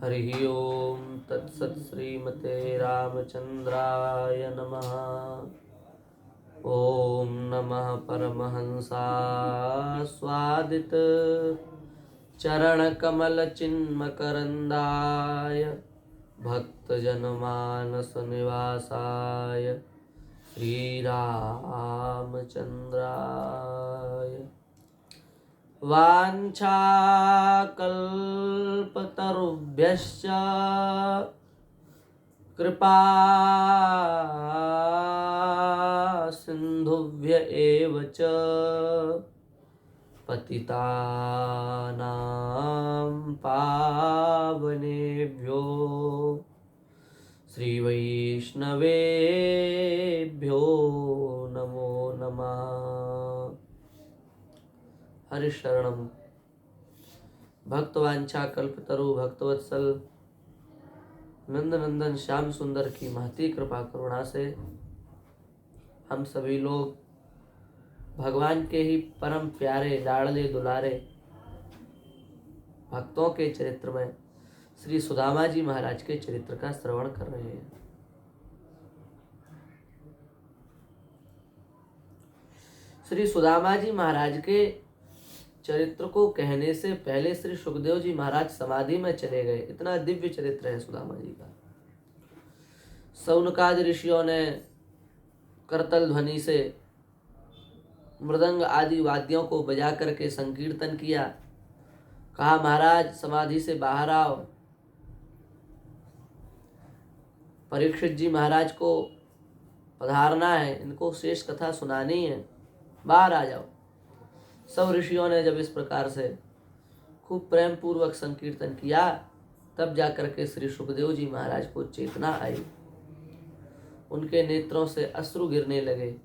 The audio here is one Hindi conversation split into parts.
हरिः ओं तत्सत् श्रीमते रामचन्द्राय नमः। ओं नमः परमहंसास्वादित चरणकमलचिन्मकरन्दाय भक्तजनमानसनिवासाय श्रीरामचन्द्राय। वाञ्छाकल्पतरुभ्यश्च कृपा सिन्धुभ्य एव च पतितानां पावनेभ्यो श्रीवैष्णवेभ्यो नमो नमः। हरिशरणम भक्तवांछा कल्पतरु भक्तवत्सल नंदनंदन श्याम सुंदर की महती कृपा करुणा से हम सभी लोग भगवान के ही परम प्यारे लाडले दुलारे भक्तों के चरित्र में श्री सुदामा जी महाराज के चरित्र का श्रवण कर रहे हैं। श्री सुदामा जी महाराज के चरित्र को कहने से पहले श्री सुखदेव जी महाराज समाधि में चले गए। इतना दिव्य चरित्र है सुदामा जी का। सौनकादि ऋषियों ने करतल ध्वनि से मृदंग आदि वाद्यों को बजा करके संकीर्तन किया। कहा महाराज समाधि से बाहर आओ। परीक्षित जी महाराज को पधारना है, इनको शेष कथा सुनानी है, बाहर आ जाओ। सब ऋषियों ने जब इस प्रकार से खूब प्रेम पूर्वक संकीर्तन किया तब जाकर के श्री सुखदेव जी महाराज को चेतना आई। उनके नेत्रों से अश्रु गिरने लगे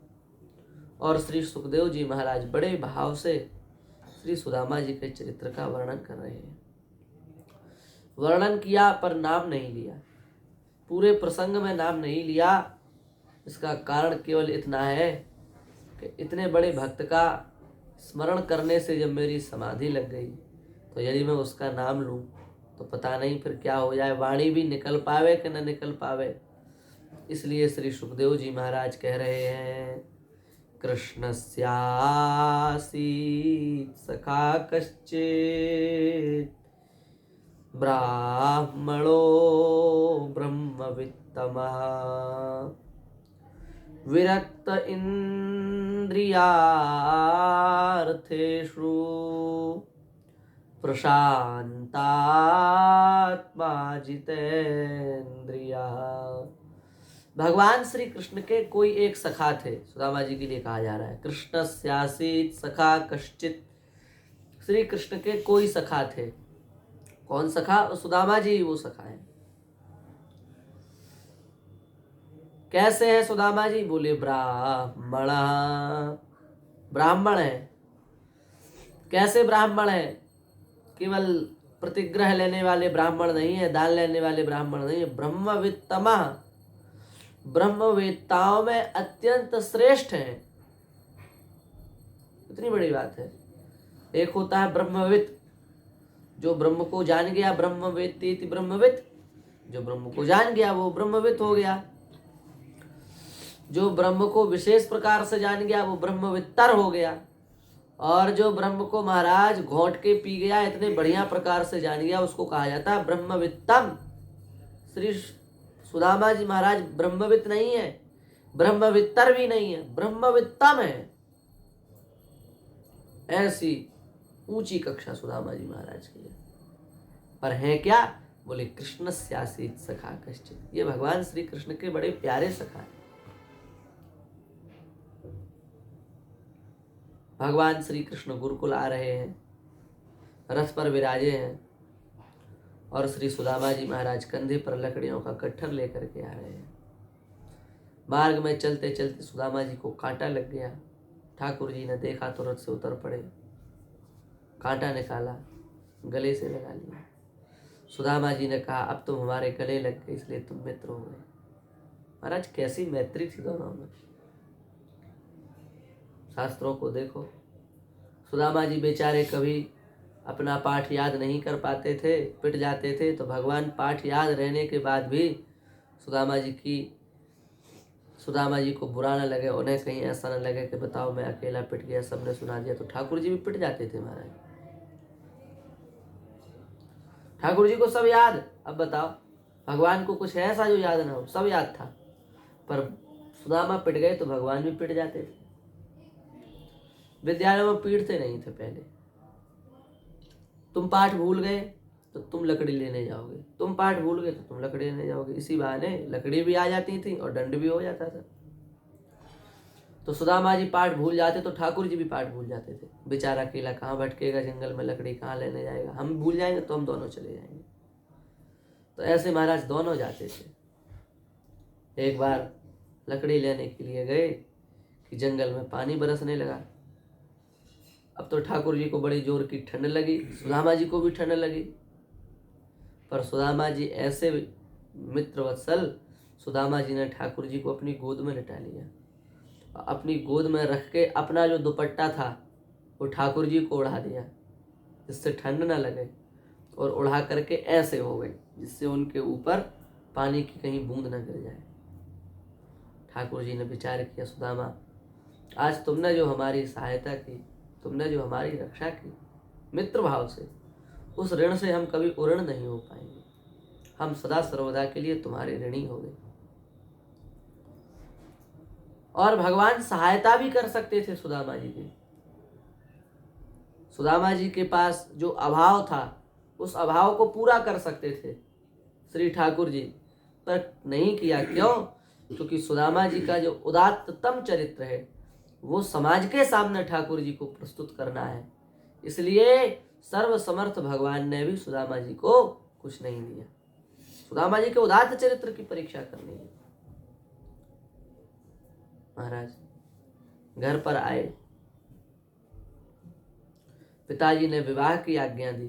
और श्री सुखदेव जी महाराज बड़े भाव से श्री सुदामा जी के चरित्र का वर्णन कर रहे हैं। वर्णन किया पर नाम नहीं लिया, पूरे प्रसंग में नाम नहीं लिया। इसका कारण केवल इतना है कि इतने बड़े भक्त का स्मरण करने से जब मेरी समाधि लग गई तो यदि मैं उसका नाम लूं तो पता नहीं फिर क्या हो जाए, वाणी भी निकल पावे कि न निकल पावे। इसलिए श्री सुखदेव जी महाराज कह रहे हैं कृष्णस्यासीत् सखा कश्चित् ब्राह्मणो ब्रह्मवित्तमः विरक्त इंद्रियार्थेषु प्रशांतात्मा जितेन्द्रियः। भगवान श्री कृष्ण के कोई एक सखा थे, सुदामा जी के लिए कहा जा रहा है। कृष्णस्यासीत् सखा कश्चित्, श्री कृष्ण के कोई सखा थे। कौन सखा? सुदामा जी वो सखा है। कैसे है सुदामा जी? बोले ब्राह्मण, ब्राह्मण है। कैसे ब्राह्मण है? केवल प्रतिग्रह लेने वाले ब्राह्मण नहीं है, दान लेने वाले ब्राह्मण नहीं है। ब्रह्मवित्तमः, ब्रह्मवेत्ताओं में अत्यंत श्रेष्ठ है। इतनी बड़ी बात है। एक होता है ब्रह्मवित्त, जो ब्रह्म को जान गया, ब्रह्मवेत्तेति ब्रह्मवित्त। जो ब्रह्म को जान गया वो ब्रह्मवित्त हो गया। जो ब्रह्म को विशेष प्रकार से जान गया वो ब्रह्मवित्तर हो गया। और जो ब्रह्म को महाराज घोंट के पी गया, इतने बढ़िया प्रकार से जान गया, उसको कहा जाता है ब्रह्मवित्तम। श्री सुदामा जी महाराज ब्रह्मवित्त नहीं है, ब्रह्मवित्तर भी नहीं है, ब्रह्मवित्तम है। ऐसी ऊंची कक्षा सुदामा जी महाराज की है। पर है क्या? बोले कृष्णस्यासीत् सखा कश्चित्। ये भगवान श्री कृष्ण के बड़े प्यारे सखा है। भगवान श्री कृष्ण गुरुकुल आ रहे हैं, रथ पर विराजे हैं और श्री सुदामा जी महाराज कंधे पर लकड़ियों का गट्ठर लेकर के आ रहे हैं। मार्ग में चलते चलते सुदामा जी को कांटा लग गया। ठाकुर जी ने देखा तो रथ से उतर पड़े, कांटा निकाला, गले से लगा लिया। सुदामा जी ने कहा अब तुम हमारे गले लग गए इसलिए तुम मित्र हो गए। महाराज कैसी मैत्री थी दोनों में। शास्त्रों को देखो, सुदामा जी बेचारे कभी अपना पाठ याद नहीं कर पाते थे, पिट जाते थे, तो भगवान पाठ याद रहने के बाद भी सुदामा जी को बुरा न लगे, उन्हें कहीं ऐसा न लगे कि बताओ मैं अकेला पिट गया, सबने सुना दिया, तो ठाकुर जी भी पिट जाते थे महाराज। ठाकुर जी को सब याद। अब बताओ, भगवान को कुछ ऐसा जो याद ना हो? सब याद था, पर सुदामा पिट गए तो भगवान भी पिट जाते थे। विद्यालयों में पीटते नहीं थे पहले। तुम पाठ भूल गए तो तुम लकड़ी लेने जाओगे, तुम पाठ भूल गए तो तुम लकड़ी लेने जाओगे। इसी बहाने लकड़ी भी आ जाती थी और दंड भी हो जाता था। तो सुदामा जी पाठ भूल जाते तो ठाकुर जी भी पाठ भूल जाते थे। बेचारा अकेला कहाँ भटकेगा जंगल में, लकड़ी कहाँ लेने जाएगा? हम भूल जाएंगे तो हम दोनों चले जाएंगे। तो ऐसे महाराज दोनों जाते थे। एक बार लकड़ी लेने के लिए गए कि जंगल में पानी बरसने लगा। अब तो ठाकुर जी को बड़ी जोर की ठंड लगी, सुदामा जी को भी ठंड लगी, पर सुदामा जी ऐसे मित्रवत्सल, सुदामा जी ने ठाकुर जी को अपनी गोद में लिटा लिया। अपनी गोद में रख के अपना जो दुपट्टा था वो ठाकुर जी को ओढ़ा दिया, जिससे ठंड न लगे, और ओढ़ा करके ऐसे हो गए जिससे उनके ऊपर पानी की कहीं बूंद न गिर जाए। ठाकुर जी ने विचार किया, सुदामा आज तुमने जो हमारी सहायता की, तुमने जो हमारी रक्षा की मित्र भाव से, उस ऋण से हम कभी उऋण नहीं हो पाएंगे। हम सदा सर्वदा के लिए तुम्हारे ऋणी हो गए। और भगवान सहायता भी कर सकते थे सुदामा जी की। सुदामा जी के पास जो अभाव था उस अभाव को पूरा कर सकते थे श्री ठाकुर जी, पर नहीं किया। क्यों? क्योंकि सुदामा जी का जो उदात्तम चरित्र है वो समाज के सामने ठाकुर जी को प्रस्तुत करना है। इसलिए सर्वसमर्थ भगवान ने भी सुदामा जी को कुछ नहीं दिया। सुदामा जी के उदात्त चरित्र की परीक्षा करनी है। महाराज घर पर आए, पिताजी ने विवाह की आज्ञा दी।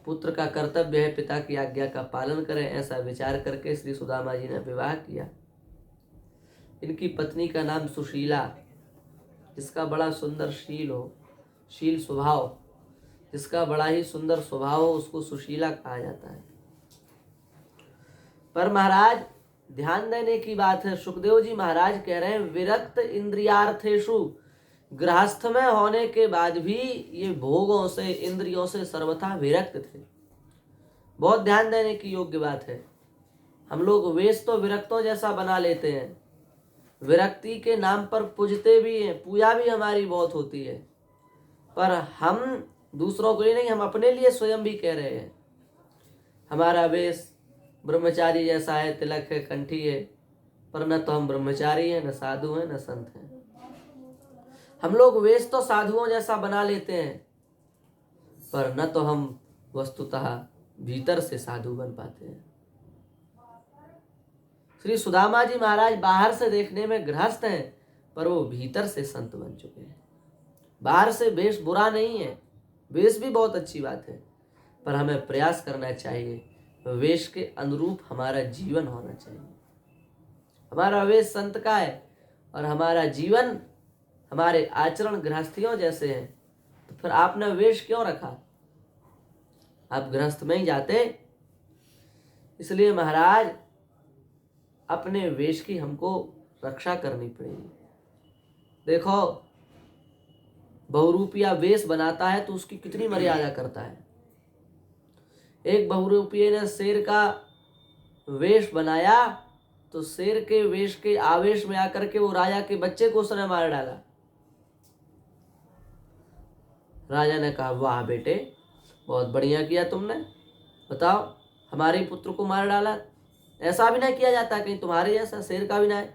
पुत्र का कर्तव्य है पिता की आज्ञा का पालन करें, ऐसा विचार करके श्री सुदामा जी ने विवाह किया। इनकी पत्नी का नाम सुशीला, जिसका बड़ा सुंदर शील स्वभाव, जिसका बड़ा ही सुंदर स्वभाव हो उसको सुशीला कहा जाता है। पर महाराज ध्यान देने की बात है, सुखदेव जी महाराज कह रहे हैं विरक्त इंद्रियार्थेषु, गृहस्थ में होने के बाद भी ये भोगों से इंद्रियों से सर्वथा विरक्त थे। बहुत ध्यान देने की योग्य बात है। हम लोग वेश तो विरक्तों जैसा बना लेते हैं, विरक्ति के नाम पर पूजते भी हैं, पूजा भी हमारी बहुत होती है, पर हम दूसरों के लिए नहीं, हम अपने लिए स्वयं भी कह रहे हैं। हमारा वेश ब्रह्मचारी जैसा है, तिलक है, कंठी है, पर न तो हम ब्रह्मचारी हैं, न साधु हैं, न संत हैं। हम लोग वेश तो साधुओं जैसा बना लेते हैं, पर न तो हम वस्तुतः भीतर से साधु बन पाते हैं। श्री सुदामा जी महाराज बाहर से देखने में गृहस्थ हैं, पर वो भीतर से संत बन चुके हैं। बाहर से वेश बुरा नहीं है, वेश भी बहुत अच्छी बात है, पर हमें प्रयास करना चाहिए वेश के अनुरूप हमारा जीवन होना चाहिए। हमारा वेश संत का है और हमारा जीवन, हमारे आचरण गृहस्थियों जैसे हैं, तो फिर आपने वेश क्यों रखा? आप गृहस्थ में ही जाते। इसलिए महाराज अपने वेश की हमको रक्षा करनी पड़ेगी। देखो, बहुरूपिया वेश बनाता है तो उसकी कितनी मर्यादा करता है। एक बहुरूपिये ने शेर का वेश बनाया तो शेर के वेश के आवेश में आकर के वो राजा के बच्चे को उसने मार डाला। राजा ने कहा, वाह बेटे, बहुत बढ़िया किया तुमने, बताओ हमारे पुत्र को मार डाला। ऐसा अभिनय किया जाता है कहीं तुम्हारे जैसा शेर का अभिनय?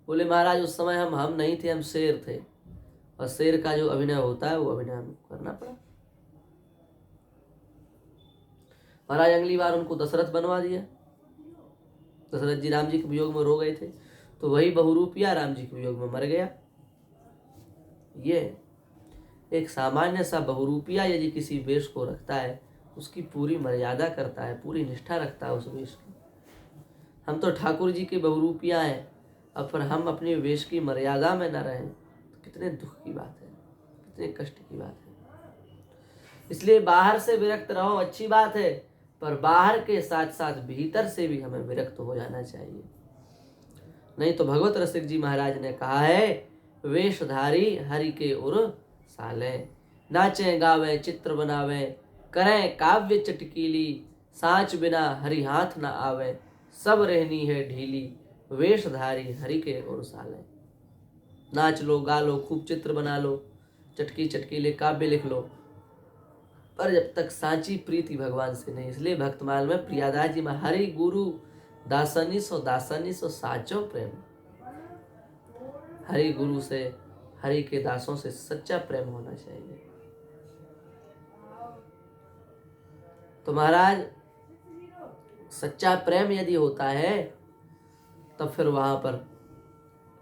बोले महाराज उस समय हम नहीं थे, हम शेर थे, और शेर का जो अभिनय होता है वो अभिनय हमको करना पड़ा। महाराज अगली बार उनको दशरथ बनवा दिया। दशरथ जी राम जी के वियोग में रो गए थे, तो वही बहुरूपिया राम जी के वियोग में मर गया। ये एक सामान्य सा बहुरूपिया यदि किसी वेश को रखता है, उसकी पूरी मर्यादा करता है, पूरी निष्ठा रखता है उस वेश की। हम तो ठाकुर जी के बहुरूपिया हैं, अब फिर हम अपने वेश की मर्यादा में न रहें तो कितने दुख की बात है, कितने कष्ट की बात है। इसलिए बाहर से विरक्त रहो, अच्छी बात है, पर बाहर के साथ साथ भीतर से भी हमें विरक्त हो जाना चाहिए। नहीं तो भगवत रसिक जी महाराज ने कहा है, वेशधारी हरि के उर साले, नाचे गावे चित्र बनावे, करें काव्य चटकीली, सांच बिना हरि हाथ न आवे, सब रहनी है ढीली, वेशधारी हरि के उर साले। नाच लो, गा लो, खूब चित्र बना लो, चटकी चटकीले काव्य लिख लो, पर जब तक सांची प्रीति भगवान से नहीं। इसलिए भक्तमाल में प्रियादास जी में हरि गुरु दासनी सो साचो प्रेम। हरि गुरु से, हरि के दासों से सच्चा प्रेम होना चाहिए। तो महाराज सच्चा प्रेम यदि होता है तब फिर वहां पर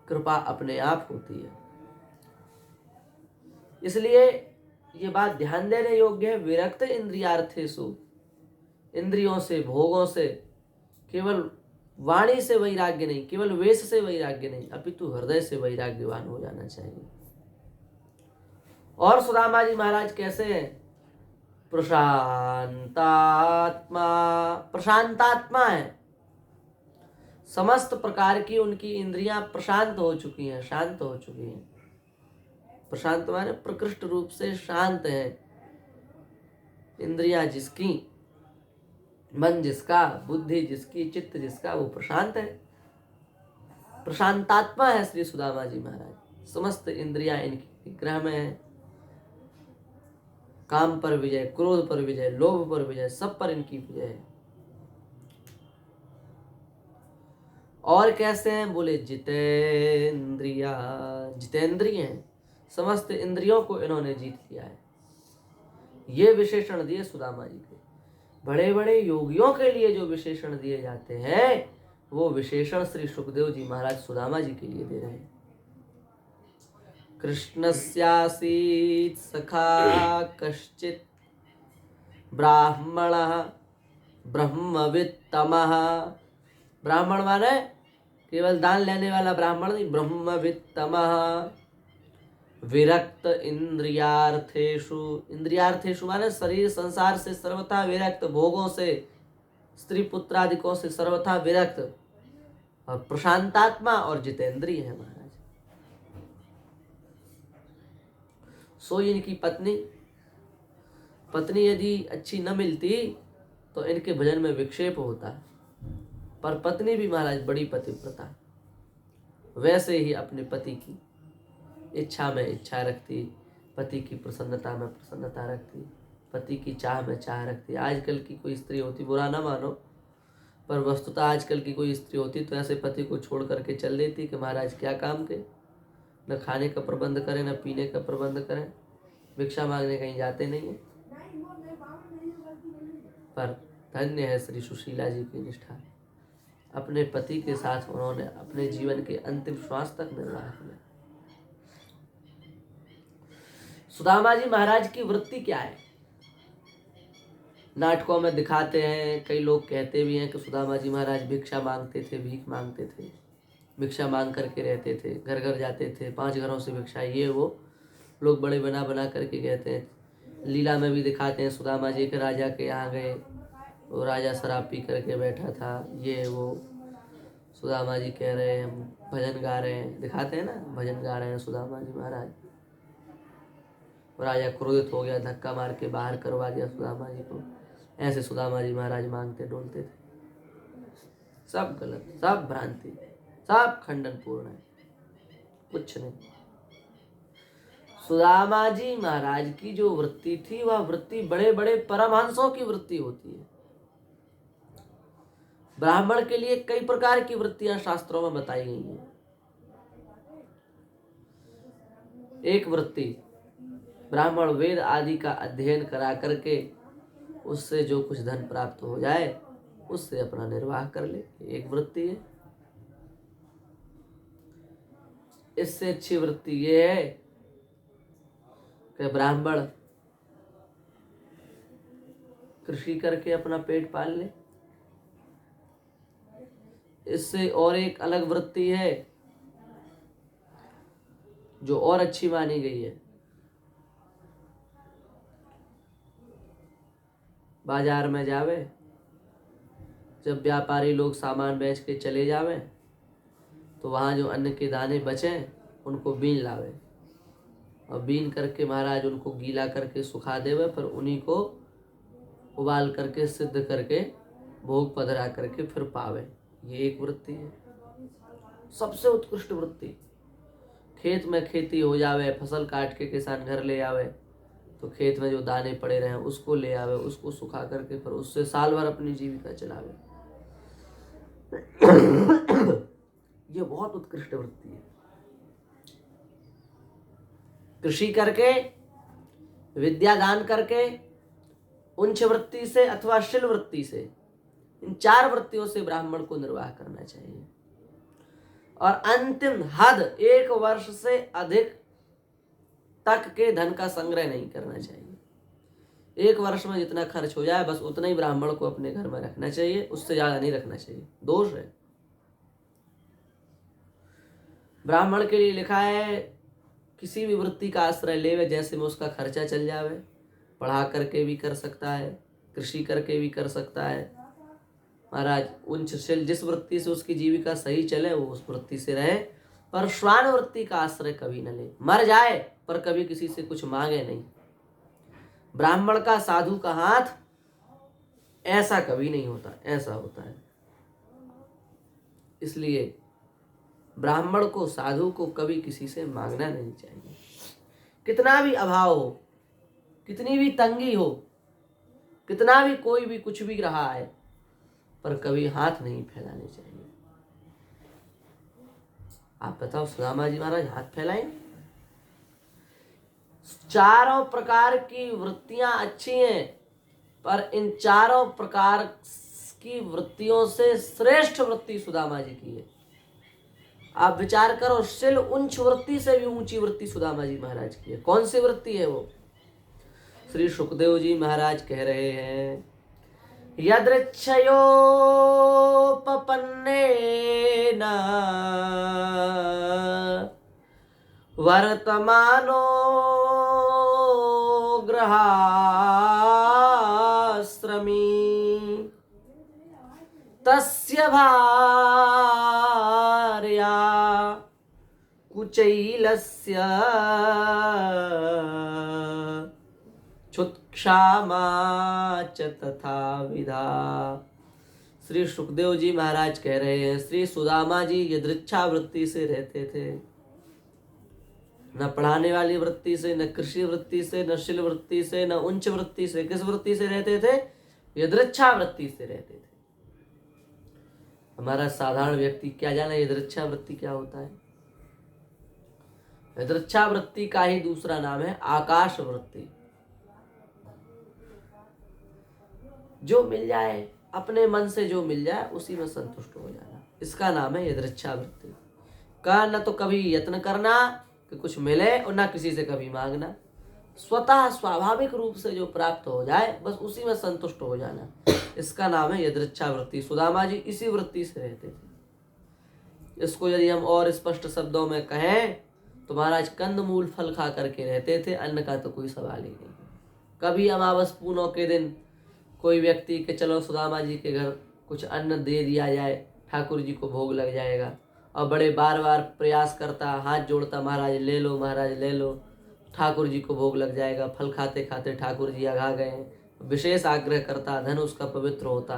कृपा अपने आप होती है। इसलिए ये बात ध्यान देने योग्य है, विरक्त इंद्रियार्थेषु, इंद्रियों से, भोगों से, केवल वाणी से वैराग्य नहीं, केवल वेश से वैराग्य नहीं, अपितु हृदय से वैराग्यवान हो जाना चाहिए। और सुदामा जी महाराज कैसे हैं? प्रशांतात्मा, प्रशांतात्मा है। समस्त प्रकार की उनकी इंद्रियां प्रशांत हो चुकी हैं, शांत हो चुकी हैं। प्रशांत माने प्रकृष्ट रूप से शांत है। इंद्रियां जिसकी, मन जिसका, बुद्धि जिसकी, चित्त जिसका, वो प्रशांत है, प्रशांतात्मा है श्री सुदामा जी महाराज। समस्त इंद्रियां इनकी निग्रह में है। काम पर विजय, क्रोध पर विजय, लोभ पर विजय, सब पर इनकी विजय है। और कैसे हैं? बोले जितेंद्रिया, जितेंद्रिय हैं, समस्त इंद्रियों को इन्होंने जीत लिया है। ये विशेषण दिए सुदामा जी के। बड़े बड़े योगियों के लिए जो विशेषण दिए जाते हैं, वो विशेषण श्री सुखदेव जी महाराज सुदामा जी के लिए दे रहे हैं। कृष्णस्यासीत् सखा कश्चित् ब्राह्मणः ब्रह्मवित्तमः। ब्राह्मण माने केवल दान लेने वाला ब्राह्मण नहीं, ब्रह्मवित्तमः विरक्त इंद्रियार्थेषु। इंद्रियार्थेषु माने शरीर संसार से सर्वथा विरक्त, भोगों से, स्त्री पुत्रादिकों से सर्वथा विरक्त, और प्रशांतात्मा और जितेंद्रिय है महाराज। सो इनकी पत्नी, पत्नी यदि अच्छी न मिलती तो इनके भजन में विक्षेप होता, पर पत्नी भी महाराज बड़ी पतिव्रता, वैसे ही अपने पति की इच्छा में इच्छा रखती, पति की प्रसन्नता में प्रसन्नता रखती, पति की चाह में चाह रखती। आजकल की कोई स्त्री होती, बुरा ना मानो, पर वस्तुतः आजकल की कोई स्त्री होती तो ऐसे पति को छोड़ करके चल देती कि महाराज क्या काम के, न खाने का प्रबंध करें, न पीने का प्रबंध करें, भिक्षा मांगने कहीं जाते नहीं है। पर धन्य है श्री सुशीला जी की निष्ठा, अपने पति के साथ उन्होंने अपने जीवन के अंतिम श्वास तक निर्वाह किया। सुदामा जी महाराज की वृत्ति क्या है? नाटकों में दिखाते हैं, कई लोग कहते भी हैं कि सुदामा जी महाराज भिक्षा मांगते थे, भीख मांगते थे, भिक्षा मांग करके रहते थे, घर घर जाते थे, 5 घरों से भिक्षा, ये वो लोग बड़े बना बना करके कहते हैं। लीला में भी दिखाते हैं सुदामा जी के राजा के यहाँ गए, वो राजा शराब पी करके बैठा था, ये वो सुदामा जी कह रहे हैं हम भजन गा रहे हैं, दिखाते हैं ना, भजन गा रहे हैं सुदामा जी महाराज। राजा क्रोधित हो गया, धक्का मार के बाहर करवा दिया सुदामा जी को। ऐसे सुदामा जी महाराज मांगते डोलते थे। सब गलत, सब भ्रांति, सब खंडन पूर्ण है, कुछ नहीं। सुदामा जी महाराज की जो वृत्ति थी, वह वृत्ति बड़े बड़े परमहंसों की वृत्ति होती है। ब्राह्मण के लिए कई प्रकार की वृत्तियां शास्त्रों में बताई गई हैं। एक वृत्ति, ब्राह्मण वेद आदि का अध्ययन करा करके उससे जो कुछ धन प्राप्त हो जाए उससे अपना निर्वाह कर ले, एक वृत्ति है। इससे अच्छी वृत्ति ये है कि ब्राह्मण कृषि करके अपना पेट पाल ले। इससे और एक अलग वृत्ति है जो और अच्छी मानी गई है, बाजार में जावे, जब व्यापारी लोग सामान बेच के चले जावे तो वहाँ जो अन्न के दाने बचे उनको बीन लावे और बीन करके महाराज उनको गीला करके सुखा देवे, पर उन्हीं को उबाल करके सिद्ध करके भोग पधरा करके फिर पावे। ये एक वृत्ति है, सबसे उत्कृष्ट वृत्ति। खेत में खेती हो जावे, फसल काट के किसान घर ले आवे तो खेत में जो दाने पड़े रहे उसको ले आवे, उसको सुखा करके फिर उससे साल भर अपनी जीविका चलावे। ये बहुत उत्कृष्ट वृत्ति है। कृषि करके, विद्या दान करके, उच्च वृत्ति से अथवा शिल वृत्ति से, इन 4 वृत्तियों से ब्राह्मण को निर्वाह करना चाहिए। और अंतिम हद 1 वर्ष से अधिक तक के धन का संग्रह नहीं करना चाहिए। 1 वर्ष में जितना खर्च हो जाए बस उतना ही ब्राह्मण को अपने घर में रखना चाहिए, उससे ज्यादा नहीं रखना चाहिए, दोष है। ब्राह्मण के लिए लिखा है किसी भी वृत्ति का आश्रय लेवे, जैसे में उसका खर्चा चल जावे। पढ़ा करके भी कर सकता है, कृषि करके भी कर सकता है महाराज। उच्चशील जिस वृत्ति से उसकी जीविका सही चले वो उस वृत्ति से रहे, पर श्वान वृत्ति का आश्रय कभी न ले। मर जाए पर कभी किसी से कुछ मांगे नहीं। ब्राह्मण का साधु का हाथ ऐसा कभी नहीं होता, ऐसा होता है। इसलिए ब्राह्मण को, साधु को कभी किसी से मांगना नहीं चाहिए। कितना भी अभाव हो, कितनी भी तंगी हो, कितना भी कोई भी कुछ भी रहा है, पर कभी हाथ नहीं फैलाने चाहिए। आप बताओ सुदामा जी महाराज हाथ फैलाएं? 4 प्रकार की वृत्तियां अच्छी हैं, पर इन 4 प्रकार की वृत्तियों से श्रेष्ठ वृत्ति सुदामा जी की है। आप विचार करो, शिल उच्च वृत्ति से भी ऊंची वृत्ति सुदामा जी महाराज की है। कौन सी वृत्ति है वो? श्री सुखदेव जी महाराज कह रहे हैं, यदृच्छयोपपन्नेन वर्तमानो गृहाश्रमी तस्य भार्या कुचैलस्य क्षामा च तथा विधा। श्री सुखदेव जी महाराज कह रहे हैं, श्री सुदामा जी यदृच्छा वृत्ति से रहते थे, न पढ़ाने वाली वृत्ति से, न कृषि वृत्ति से, न शिल वृत्ति से, न उच्च वृत्ति से। किस वृत्ति से रहते थे? यदृच्छा वृत्ति से रहते थे। हमारा साधारण व्यक्ति क्या जाने यदृच्छा वृत्ति क्या होता है? यदृच्छा वृत्ति का ही दूसरा नाम है आकाश वृत्ति। जो मिल जाए, अपने मन से जो मिल जाए उसी में संतुष्ट हो जाना, इसका नाम है यदृच्छा वृत्ति का। न तो कभी यत्न करना कि कुछ मिले और ना किसी से कभी मांगना, स्वतः स्वाभाविक रूप से जो प्राप्त हो जाए बस उसी में संतुष्ट हो जाना, इसका नाम है यदृच्छा वृत्ति। सुदामा जी इसी वृत्ति से रहते थे। इसको यदि हम और स्पष्ट शब्दों में कहें तो महाराज कंदमूल फल खा करके रहते थे, अन्न का तो कोई सवाल ही नहीं। कभी अमावस पूनों के दिन कोई व्यक्ति के चलो सुदामा जी के घर कुछ अन्न दे दिया जाए, ठाकुर जी को भोग लग जाएगा, और बड़े बार बार प्रयास करता, हाथ जोड़ता, महाराज ले लो, महाराज ले लो, ठाकुर जी को भोग लग जाएगा। फल खाते खाते ठाकुर जी आगा गए, विशेष आग्रह करता, धन उसका पवित्र होता,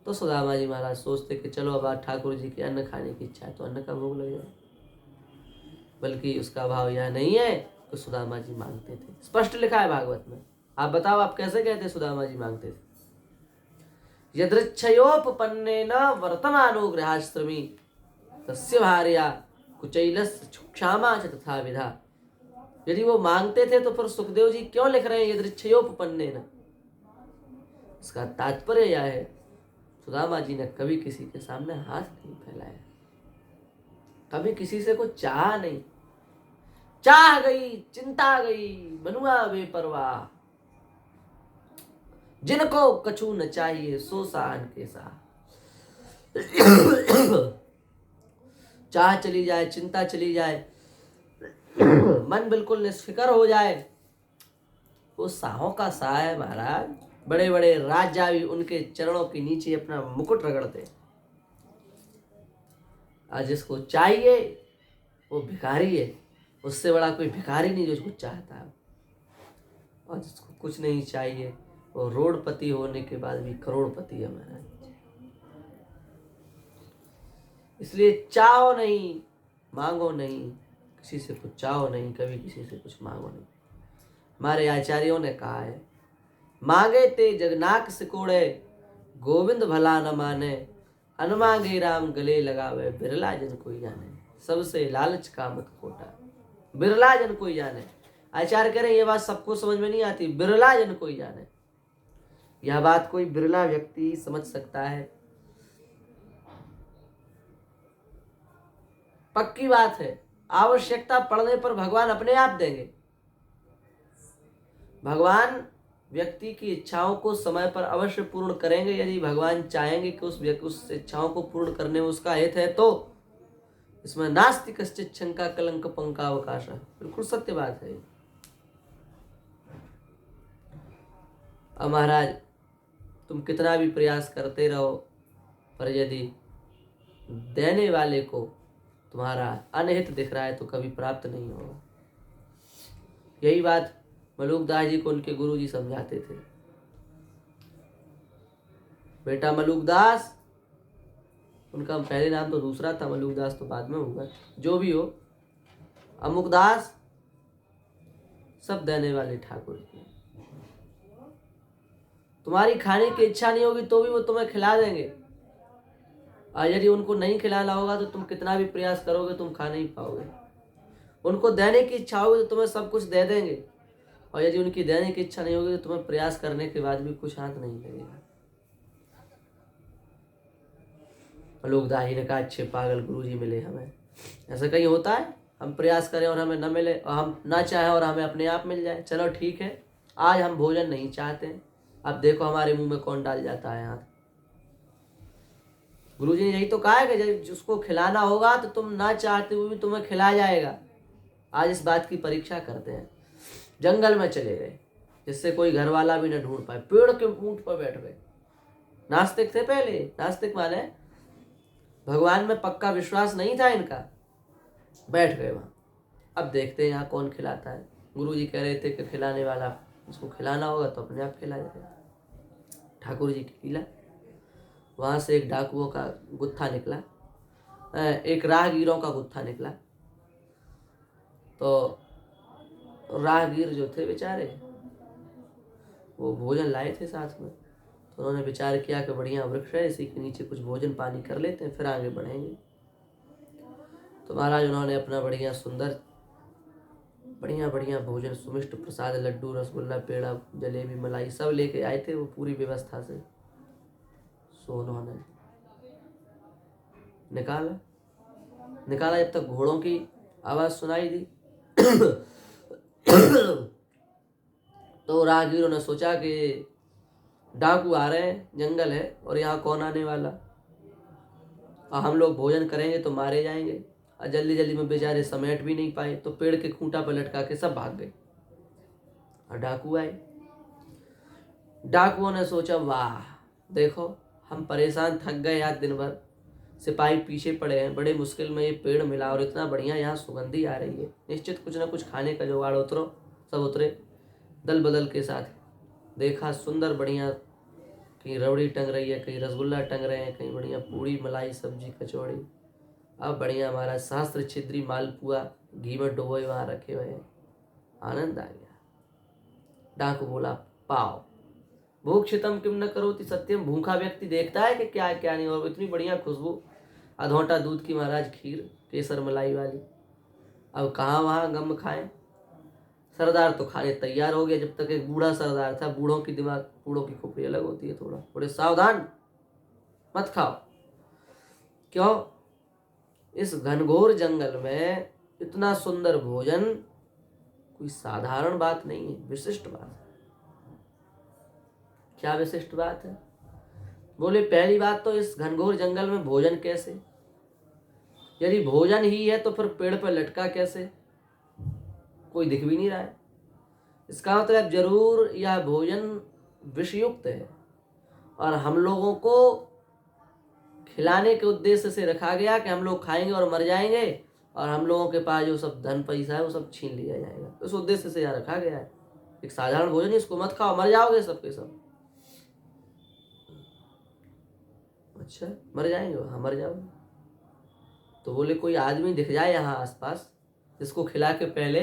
तो सुदामा जी महाराज सोचते कि चलो अब आज ठाकुर जी के अन्न खाने की इच्छा है तो अन्न का भोग लग जाए। बल्कि उसका भाव यह नहीं है तो सुदामा जी मांगते थे। स्पष्ट लिखा है भागवत में। आप बताओ आप कैसे कहते सुदामा जी मांगते थे? यदृच्छयोपपन्नेन वर्तमानो गृहाश्रमी तस्य भार्या कुचैलस्य क्षामा च तथा विधा। यदि वो मांगते थे तो फिर सुखदेव जी क्यों लिख रहे हैं यदृच्छयोपपन्नेन? इसका तात्पर्य यह है, सुदामा जी ने कभी किसी के सामने हाथ नहीं फैलाया, कभी किसी से कुछ चाहा नहीं। चाह गई, चिंता गई, मनुआ बेपरवाह, जिनको कछु न चाहिए सो साहन के साह। चाह चली जाए, चिंता चली जाए, मन बिल्कुल निष्फिकर हो जाए, वो साहों का सा है महाराज। बड़े बड़े राजा भी उनके चरणों के नीचे अपना मुकुट रगड़ते। आज जिसको चाहिए वो भिखारी है, उससे बड़ा कोई भिखारी नहीं जो उसको चाहता है। और जिसको कुछ नहीं चाहिए वो रोडपति होने के बाद भी करोड़पति है महाराज। इसलिए चाहो नहीं, मांगो नहीं, किसी से कुछ चाहो नहीं, कभी किसी से कुछ मांगो नहीं। हमारे आचार्यों ने कहा है, मांगे ते जगनाक सिकोड़े, गोविंद भला न माने, अनमांगे राम गले लगावे, बिरला जन कोई जाने। सबसे लालच का मत खोटा, बिरला जन कोई जाने। आचार्य कह रहे ये बात सबको समझ में नहीं आती, बिरला जन कोई जाने। यह बात कोई बिरला व्यक्ति समझ सकता है। पक्की बात है, आवश्यकता पड़ने पर भगवान अपने आप देंगे। भगवान व्यक्ति की इच्छाओं को समय पर अवश्य पूर्ण करेंगे यदि भगवान चाहेंगे कि उस इच्छाओं को पूर्ण करने में उसका हित है तो। इसमें नास्ति कश्चित् शंका कलंक पंकावकाश, बिल्कुल सत्य बात है। अब महाराज तुम कितना भी प्रयास करते रहो, पर यदि देने वाले को तुम्हारा अनहित दिख रहा है तो कभी प्राप्त नहीं होगा। यही बात मलुकदास जी को उनके गुरु जी समझाते थे। बेटा मलुकदास, उनका पहले नाम तो दूसरा था, मलुकदास तो बाद में होगा, जो भी हो, अमुकदास सब देने वाले ठाकुर की। तुम्हारी खाने की इच्छा नहीं होगी तो भी वो तुम्हें खिला देंगे, और यदि उनको नहीं खिलाना होगा तो तुम कितना भी प्रयास करोगे तुम खा नहीं पाओगे। उनको देने की इच्छा होगी तो तुम्हें सब कुछ दे देंगे, और यदि उनकी देने की इच्छा नहीं होगी तो तुम्हें प्रयास करने के बाद भी कुछ हाथ नहीं लगेगा। मलुकदास जी ने कहा, अच्छे पागल गुरुजी मिले हमें। ऐसा कहीं होता है हम प्रयास करें और हमें न मिले, और हम ना चाहें और हमें अपने आप मिल जाए। चलो ठीक है, आज हम भोजन नहीं चाहते, अब देखो हमारे मुंह में कौन डाल जाता है हाथ। गुरुजी ने यही तो कहा है कि जब जिसको खिलाना होगा तो तुम ना चाहते हुए भी तुम्हें खिलाया जाएगा। आज इस बात की परीक्षा करते हैं। जंगल में चले गए जिससे कोई घर वाला भी न ढूंढ पाए, पेड़ के ऊंट पर बैठ गए। नास्तिक थे पहले, नास्तिक माने भगवान में पक्का विश्वास नहीं था इनका, बैठ गए वहां। अब देखते हैं यहाँ कौन खिलाता है। गुरुजी कह रहे थे कि खिलाने वाला, उसको खिलाना होगा तो अपने आप खिला जाएगा। ठाकुर जी खिला, वहां से एक डाकुओं का गुत्था निकला, एक राहगीरों का गुत्था निकला। तो राहगीर जो थे बेचारे, वो भोजन लाए थे साथ में, तो उन्होंने विचार किया कि बढ़िया वृक्ष है, इसी के नीचे कुछ भोजन पानी कर लेते हैं, फिर आगे बढ़ेंगे। तो महाराज उन्होंने अपना बढ़िया सुंदर बढ़िया बढ़िया भोजन, सुमिष्ट प्रसाद, लड्डू, रसगुल्ला, पेड़ा, जलेबी, मलाई सब लेके आए थे वो पूरी व्यवस्था से। सो उन्होंने निकाला जब तक घोड़ों की आवाज सुनाई दी तो राहगीरों ने सोचा कि डाकू आ रहे हैं, जंगल है और यहाँ कौन आने वाला, और हम लोग भोजन करेंगे तो मारे जाएंगे। और जल्दी जल्दी में बेचारे समेट भी नहीं पाए तो पेड़ के खूंटा पर लटका के सब भाग गए। और डाकू आए। डाकुओं ने सोचा, वाह देखो हम परेशान थक गए आज दिन भर, सिपाही पीछे पड़े हैं, बड़े मुश्किल में ये पेड़ मिला और इतना बढ़िया यहाँ सुगंधी आ रही है, निश्चित कुछ ना कुछ खाने का जुगाड़। उतरो, सब उतरे दल बदल के साथ। देखा सुंदर बढ़िया, कहीं रबड़ी टंग रही है, कहीं रसगुल्ला टंग रहे हैं, कहीं बढ़िया पूड़ी, मलाई, सब्जी, कचौड़ी। अब बढ़िया हमारा सहस्त्र छिद्री मालपुआ घी में डुबोए वहां रखे हुए हैं। आनंद आ गया। डाकू बोला, पाओ भूक्षितम किम न करोति सत्यम। भूखा व्यक्ति देखता है कि क्या है क्या नहीं, और इतनी बढ़िया खुशबू, अधोटा दूध की महाराज खीर, केसर मलाई वाली। अब कहाँ वहां गम खाएं। सरदार तो खाने तैयार हो गया, जब तक एक बूढ़ा सरदार था। बूढ़ों की दिमाग, बूढ़ों की खोपड़ी अलग होती है थोड़ा, बड़े सावधान, मत खाओ। क्यों? इस घनघोर जंगल में इतना सुंदर भोजन कोई साधारण बात नहीं है, विशिष्ट बात है। क्या विशिष्ट बात है? बोले, पहली बात तो इस घनघोर जंगल में भोजन कैसे? यदि भोजन ही है तो फिर पेड़ पर लटका कैसे? कोई दिख भी नहीं रहा है। इसका मतलब जरूर यह भोजन विषयुक्त है और हम लोगों को खिलाने के उद्देश्य से रखा गया कि हम लोग खाएंगे और मर जाएंगे और हम लोगों के पास जो सब धन पैसा है वो सब छीन लिया जाएगा। उस उद्देश्य से यहाँ रखा गया है। एक साधारण भोजन, इसको मत खाओ, मर जाओगे सब के सब। अच्छा, मर जाएंगे? हाँ, मर जाओगे। तो बोले कोई आदमी दिख जाए यहाँ आसपास जिसको खिला के पहले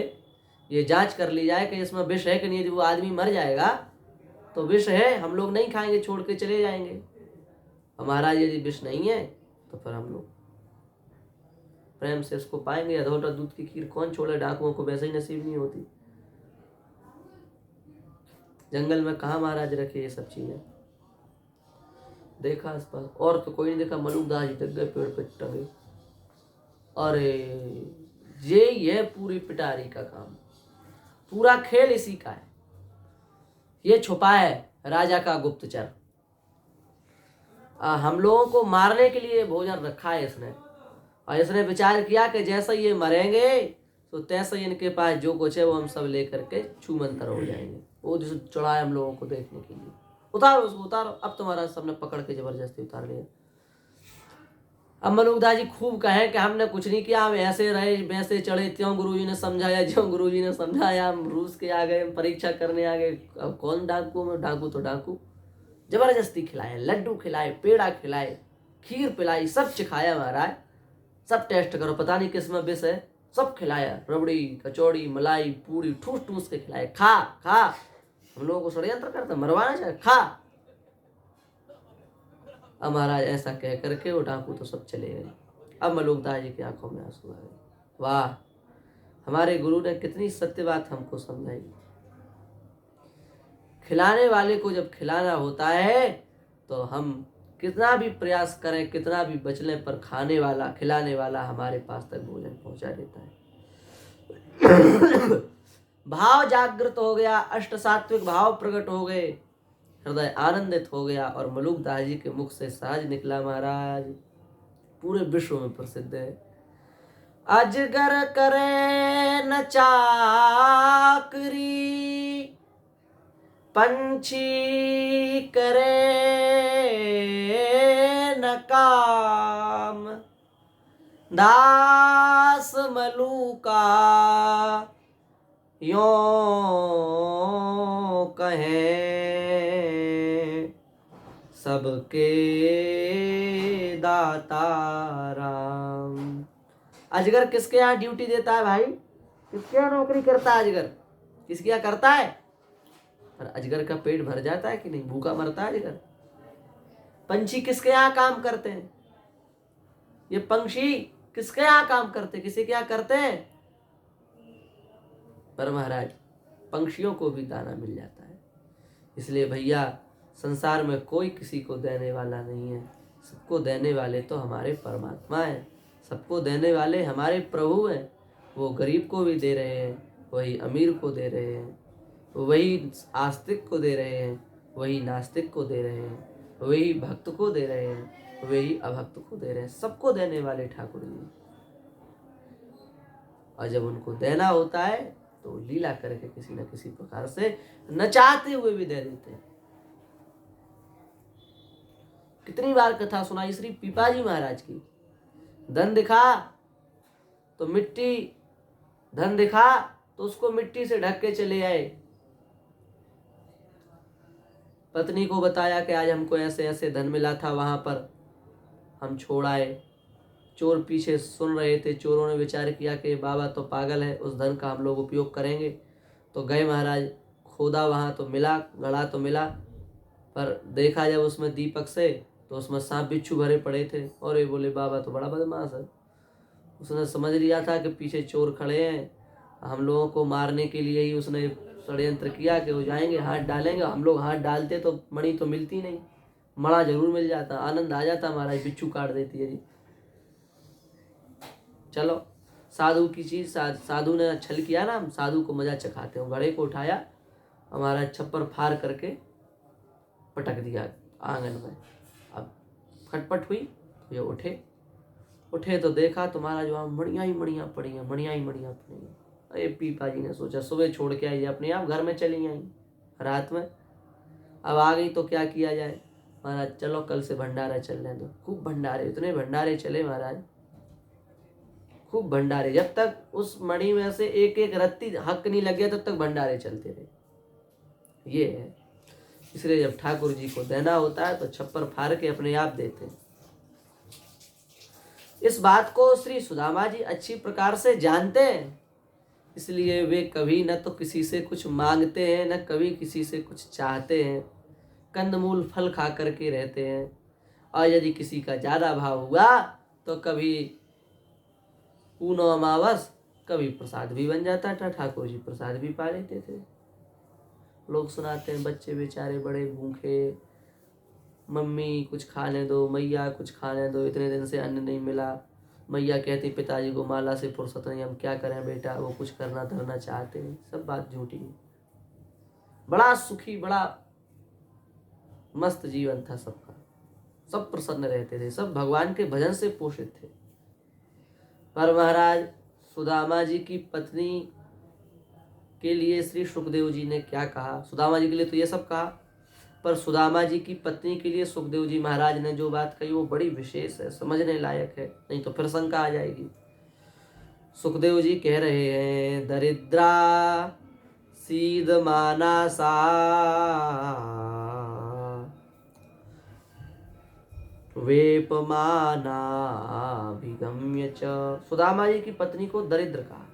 ये जांच कर ली जाए कि इसमें विष है कि नहीं। यदि वो आदमी मर जाएगा तो विष है, हम लोग नहीं खाएंगे, छोड़ के चले जाएंगे। हमारा यदि विष नहीं है तो फिर हम लोग प्रेम से इसको पाएंगे। अधोटा दूध की खीर कौन छोड़े? डाकुओं को वैसे ही नसीब नहीं होती। जंगल में कहाँ महाराज रखे ये सब चीजें? देखा आसपास और तो कोई नहीं देखा। मलुकदास जी तक गए पेड़ पे टंगे। अरे ये पूरी पिटारी का काम, पूरा खेल इसी का है। ये छुपा है राजा का गुप्तचर। हम लोगों को मारने के लिए भोजन रखा है इसने, और इसने विचार किया कि जैसे ये मरेंगे तो तैसे इनके पास जो कुछ है वो हम सब लेकर के छूमंतर हो जाएंगे। वो जिसे चढ़ाए हम लोगों को देखने के लिए। उतारो उसको, उतारो। अब तुम्हारा सबने पकड़ के जबरदस्ती उतार लिया। अब मलुकदास जी खूब कहे कि हमने कुछ नहीं किया, हम ऐसे रहे, वैसे चढ़े, त्यों गुरुजी ने समझाया, ज्यों गुरुजी ने समझाया। हम रूस के आ गए, परीक्षा करने आ गए। अब कौन डाकू में? डाकू तो डाकू। जबरदस्ती खिलाए, लड्डू खिलाए, पेड़ा खिलाए, खीर पिलाई, सब चिखाया महाराज। सब टेस्ट करो, पता नहीं किस में विष है। सब खिलाया, रबड़ी, कचौड़ी, मलाई, पूरी ठूस ठूस के खिलाए। खा खा। हम लोगों को षड्यंत्र करते, मरवाना चाहिए, खा। अब महाराज ऐसा कह करके वो डाकू तो सब चले गए। अब मलुकदास जी की आंखों में आंसू आ गए। वाह, हमारे गुरु ने कितनी सत्य बात हमको समझाई। खिलाने वाले को जब खिलाना होता है तो हम कितना भी प्रयास करें, कितना भी बचले, पर खाने वाला, खिलाने वाला हमारे पास तक भोजन पहुंचा देता है। भाव जागृत हो गया, अष्ट सात्विक भाव प्रकट हो गए, हृदय आनंदित हो गया और मलुकदास जी के मुख से सहज निकला महाराज, पूरे विश्व में प्रसिद्ध है। अजगर करे न चाकरी, पंछी करे न काम, दास मलुका यों कहे, सबके दाता राम। अजगर किसके यहाँ ड्यूटी देता है भाई? किसके यहाँ नौकरी करता है अजगर? किसके यहाँ करता है? पर अजगर का पेट भर जाता है कि नहीं? भूखा मरता है अजगर। पंछी किसके यहाँ काम करते हैं? ये पंछी किसके यहाँ काम करते? किसी के यहाँ करते हैं? पर महाराज पंछियों को भी दाना मिल जाता है। इसलिए भैया, संसार में कोई किसी को देने वाला नहीं है। सबको देने वाले तो हमारे परमात्मा हैं। सबको देने वाले हमारे प्रभु हैं। वो गरीब को भी दे रहे हैं, वही अमीर को दे रहे हैं, वही आस्तिक को दे रहे हैं, वही नास्तिक को दे रहे हैं, वही भक्त को दे रहे हैं, वही अभक्त को दे रहे हैं। सबको देने वाले ठाकुर जी। और जब उनको देना होता है तो लीला करके किसी न किसी प्रकार से न चाहते हुए भी दे देते हैं। कितनी बार कथा सुनाई श्री पीपाजी महाराज की। धन दिखा तो मिट्टी, धन दिखा तो उसको मिट्टी से ढक के चले आए। पत्नी को बताया कि आज हमको ऐसे ऐसे धन मिला था, वहां पर हम छोड़ आए। चोर पीछे सुन रहे थे। चोरों ने विचार किया कि बाबा तो पागल है, उस धन का हम लोग उपयोग करेंगे। तो गए महाराज, खोदा वहां तो मिला, गड़ा तो मिला, पर देखा जब उसमें दीपक से तो उसमें सांप बिच्छू भरे पड़े थे। और ये बोले बाबा तो बड़ा बदमाश है। उसने समझ लिया था कि पीछे चोर खड़े हैं, हम लोगों को मारने के लिए ही उसने षड्यंत्र किया कि वो जाएंगे, हाथ डालेंगे। हम लोग हाथ डालते तो मणि तो मिलती नहीं, मणा जरूर मिल जाता, आनंद आ जाता महाराज। बिच्छू काट देती है जी। चलो, साधु की चीज, साधु ने छल किया ना, हम साधु को मजा चखाते हैं। घड़े को उठाया, हमारा छप्पर फाड़ करके पटक दिया आंगन में। अब खटपट हुई, ये उठे तो देखा तो महाराज वहाँ मणियाँ ही मणियाँ पड़ी हैं, मणियाँ ही मणियाँ पड़ी हैं। अरे पीपा जी ने सोचा सुबह छोड़ के आई, अपने आप घर में चली आई रात में। अब आ गई तो क्या किया जाए महाराज, चलो कल से भंडारा चलने दो। खूब भंडारे, इतने भंडारे चले महाराज, खूब भंडारे, जब तक उस मणि में से एक एक रत्ती हक नहीं लग गया तब तक भंडारे चलते रहे। ये है, इसलिए जब ठाकुर जी को देना होता है तो छप्पर फाड़ के अपने आप देते हैं। इस बात को श्री सुदामा जी अच्छी प्रकार से जानते हैं, इसलिए वे कभी न तो किसी से कुछ मांगते हैं, न कभी किसी से कुछ चाहते हैं। कंदमूल फल खा करके रहते हैं, और यदि किसी का ज्यादा भाव हुआ तो कभी पूनो अमावस, कभी प्रसाद भी बन जाता था, ठाकुर जी प्रसाद भी पा लेते थे। लोग सुनाते हैं बच्चे बेचारे बड़े भूखे, मम्मी कुछ खाने दो, मैया कुछ खाने दो, इतने दिन से अन्न नहीं मिला। मैया कहती पिताजी को माला से फुर्सत नहीं, हम क्या करें बेटा, वो कुछ करना धरना चाहते हैं। सब बात झूठी है। बड़ा सुखी, बड़ा मस्त जीवन था सबका, सब प्रसन्न रहते थे, सब भगवान के भजन से पोषित थे। पर महाराज सुदामा जी की पत्नी के लिए श्री सुखदेव जी ने क्या कहा, सुदामा जी के लिए तो ये सब कहा, पर सुदामा जी की पत्नी के लिए सुखदेव जी महाराज ने जो बात कही वो बड़ी विशेष है, समझने लायक है, नहीं तो फिर शंका आ जाएगी। सुखदेव जी कह रहे हैं, दरिद्रा सीद मानसा वेपमानाभिगम्य च। सुदामा जी की पत्नी को दरिद्र कहा।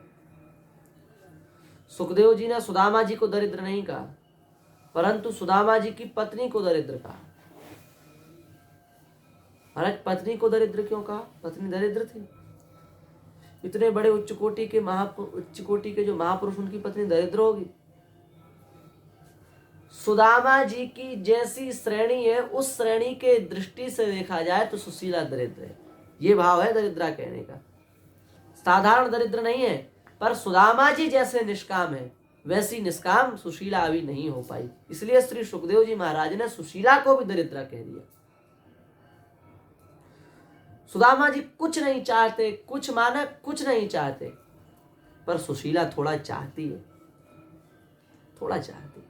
सुखदेव जी ने सुदामा जी को दरिद्र नहीं कहा, परंतु सुदामा जी की पत्नी को दरिद्र कहा। महाराज पत्नी को दरिद्र क्यों कहा? पत्नी दरिद्र थी? इतने बड़े उच्च कोटि के जो महापुरुष, उनकी पत्नी दरिद्र होगी? सुदामा जी की जैसी श्रेणी है, उस श्रेणी के दृष्टि से देखा जाए तो सुशीला दरिद्र है। ये भाव है दरिद्रा कहने का। साधारण दरिद्र नहीं है, पर सुदामा जी जैसे निष्काम है वैसी निष्काम सुशीला अभी नहीं हो पाई, इसलिए श्री सुखदेव जी महाराज ने सुशीला को भी दरिद्रा कह दिया। सुदामा जी कुछ नहीं चाहते, कुछ माने कुछ नहीं चाहते, पर सुशीला थोड़ा चाहती है, थोड़ा चाहती है,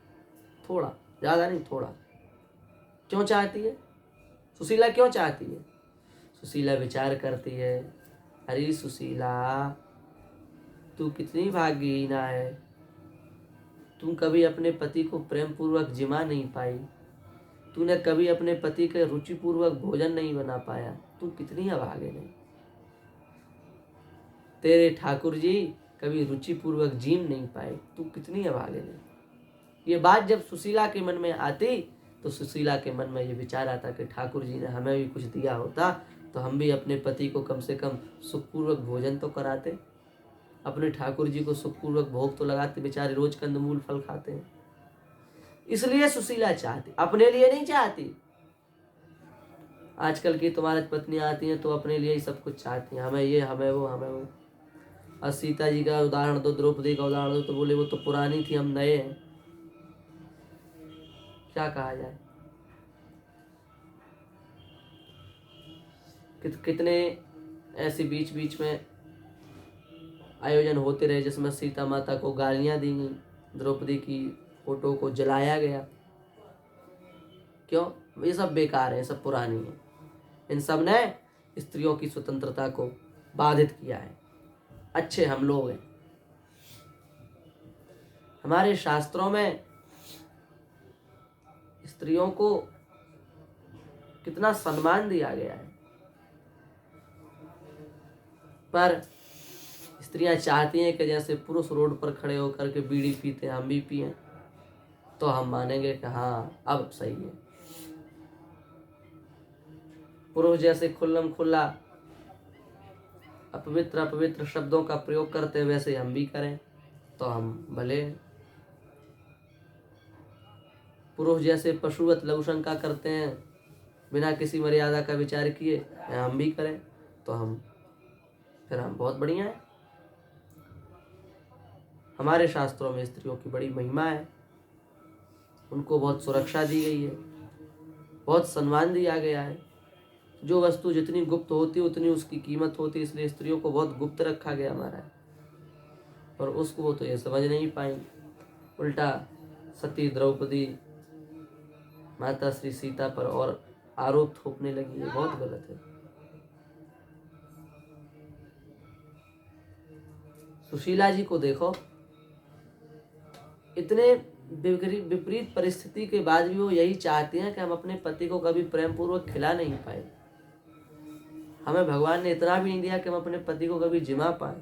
थोड़ा, ज्यादा नहीं, थोड़ा। क्यों चाहती है सुशीला? क्यों चाहती है? सुशीला विचार करती है, अरे सुशीला तू कितनी भाग्यहीना है, तुम कभी अपने पति को प्रेम पूर्वक जिमा नहीं पाई, तूने कभी अपने पति के रुचि पूर्वक भोजन नहीं बना पाया, तू कितनी अभागिन है। तेरे ठाकुर जी कभी रुचि पूर्वक जीम नहीं पाए, तू कितनी अभागिन है। ये बात जब सुशीला के मन में आती तो सुशीला के मन में ये विचार आता कि ठाकुर जी ने हमें भी कुछ दिया होता तो हम भी अपने पति को कम से कम सुखपूर्वक भोजन तो कराते, अपने ठाकुर जी को सुखपूर्वक भोग तो लगाते, बेचारे रोज कंदमूल फल खाते हैं। इसलिए सुशीला चाहती, अपने लिए नहीं चाहती। आजकल की तुम्हारी पत्नियां आती हैं तो अपने लिए ही सब कुछ चाहती हैं, हमें ये, हमें वो, हमें वो। और सीता जी का उदाहरण दो, द्रौपदी का उदाहरण दो, तो बोले वो तो पुरानी थी, हम नए हैं। क्या कहा जाए? कितने ऐसे बीच बीच में आयोजन होते रहे जिसमें सीता माता को गालियां दी गई, द्रौपदी की फोटो को जलाया गया। क्यों? ये सब बेकार है, सब पुरानी है। इन सब ने स्त्रियों की स्वतंत्रता को बाधित किया है। अच्छे हम लोग हैं। हमारे शास्त्रों में स्त्रियों को कितना सम्मान दिया गया है, पर स्त्रियां चाहती हैं कि जैसे पुरुष रोड पर खड़े होकर के बीड़ी पीते हम भी पिए, तो हम मानेंगे कि हाँ अब सही है। पुरुष जैसे खुल्लम खुल्ला अपवित्र अपवित्र शब्दों का प्रयोग करते वैसे हम भी करें तो हम भले। पुरुष जैसे पशुवत लघुशंका करते हैं बिना किसी मर्यादा का विचार किए, हम भी करें तो हम बहुत बढ़िया है। हमारे शास्त्रों में स्त्रियों की बड़ी महिमा है, उनको बहुत सुरक्षा दी गई है, बहुत सम्मान दिया गया है। जो वस्तु जितनी गुप्त होती है उतनी उसकी कीमत होती है, इसलिए स्त्रियों को बहुत गुप्त रखा गया हमारा है। और उसको वो तो ये समझ नहीं पाई, उल्टा सती द्रौपदी माता श्री सीता पर और आरोप थोपने लगी। ये बहुत गलत है। सुशीला जी को देखो, इतने विपरीत परिस्थिति के बाद भी वो यही चाहती हैं कि हम अपने पति को कभी प्रेम पूर्वक खिला नहीं पाए। हमें भगवान ने इतना भी नहीं दिया कि हम अपने पति को कभी जिमा पाए,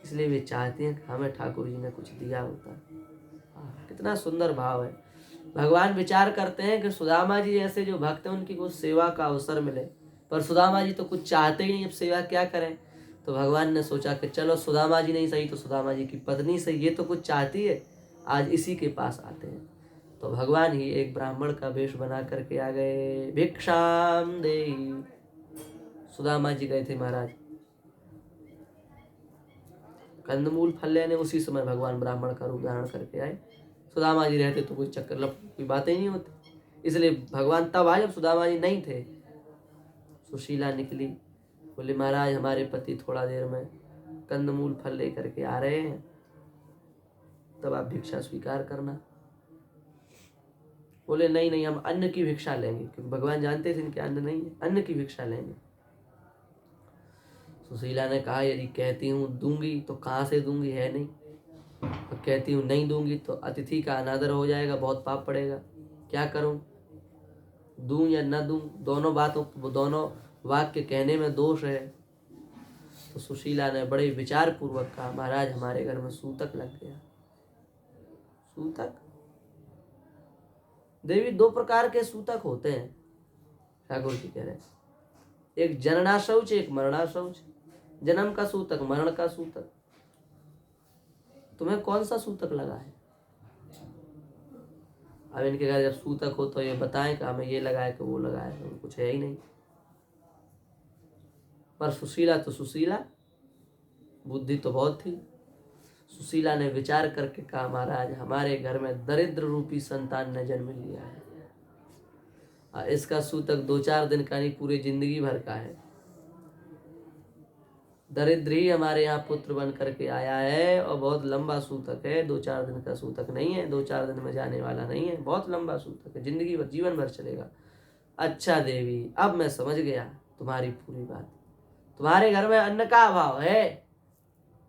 इसलिए वे चाहती हैं कि हमें ठाकुर जी ने कुछ दिया होता। कितना सुंदर भाव है। भगवान विचार करते हैं कि सुदामा जी ऐसे जो भक्त हैं उनकी कुछ सेवा का अवसर मिले, पर सुदामा जी तो कुछ चाहते ही नहीं, अब सेवा क्या करें। तो भगवान ने सोचा कि चलो सुदामा जी नहीं सही तो सुदामा जी की पत्नी सही, ये तो कुछ चाहती है, आज इसी के पास आते हैं। तो भगवान ही एक ब्राह्मण का वेश बना करके आ गए। भिक्षाम देहि। सुदामा जी गए थे महाराज कंदमूल फल लेने, उसी समय भगवान ब्राह्मण का रूप धारण करके आए। सुदामा जी रहते तो कोई चक्कर कोई बातें नहीं होती, इसलिए भगवान तब आए जब सुदामा जी नहीं थे। सुशीला निकली, बोले महाराज हमारे पति थोड़ा देर में कंदमूल फल लेकर के आ रहे हैं, तब आप भिक्षा स्वीकार करना। बोले नहीं नहीं, हम अन्न की भिक्षा लेंगे, क्योंकि भगवान जानते थे इनके अन्न नहीं है, अन्न की भिक्षा लेंगे। सुशीला ने कहा यदि कहती हूँ दूंगी तो कहाँ से दूंगी, है नहीं, और कहती हूँ नहीं दूंगी तो अतिथि का अनादर हो जाएगा, बहुत पाप पड़ेगा, क्या करूं, दूं या न दूं, दोनों वाक्य कहने में दोष है। तो सुशीला ने बड़े विचार पूर्वक कहा महाराज हमारे घर में सूतक लग गया। सूतक देवी, दो प्रकार के सूतक होते हैं, ठाकुर जी कह रहे हैं, एक जनना शौच, एक मरणा शौच। जन्म का सूतक, मरण का सूतक। तुम्हें कौन सा सूतक लगा है? अब इनके घर जब सूतक हो तो ये बताएं कि हमें ये लगाए कि वो लगाए, तो कुछ है ही नहीं। पर सुशीला तो सुशीला, बुद्धि तो बहुत थी। सुशीला ने विचार करके कहा महाराज हमारे घर में दरिद्र रूपी संतान ने जन्म लिया है, इसका सूतक 2-4 दिन का नहीं, पूरी जिंदगी भर का है। दरिद्र ही हमारे यहाँ पुत्र बन करके आया है, और बहुत लंबा सूतक है, 2-4 दिन का सूतक नहीं है, 2-4 दिन में जाने वाला नहीं है, बहुत लंबा सूतक है, जिंदगी भर, जीवन भर चलेगा। अच्छा देवी, अब मैं समझ गया तुम्हारी पूरी बात, तुम्हारे घर में अन्न का अभाव है।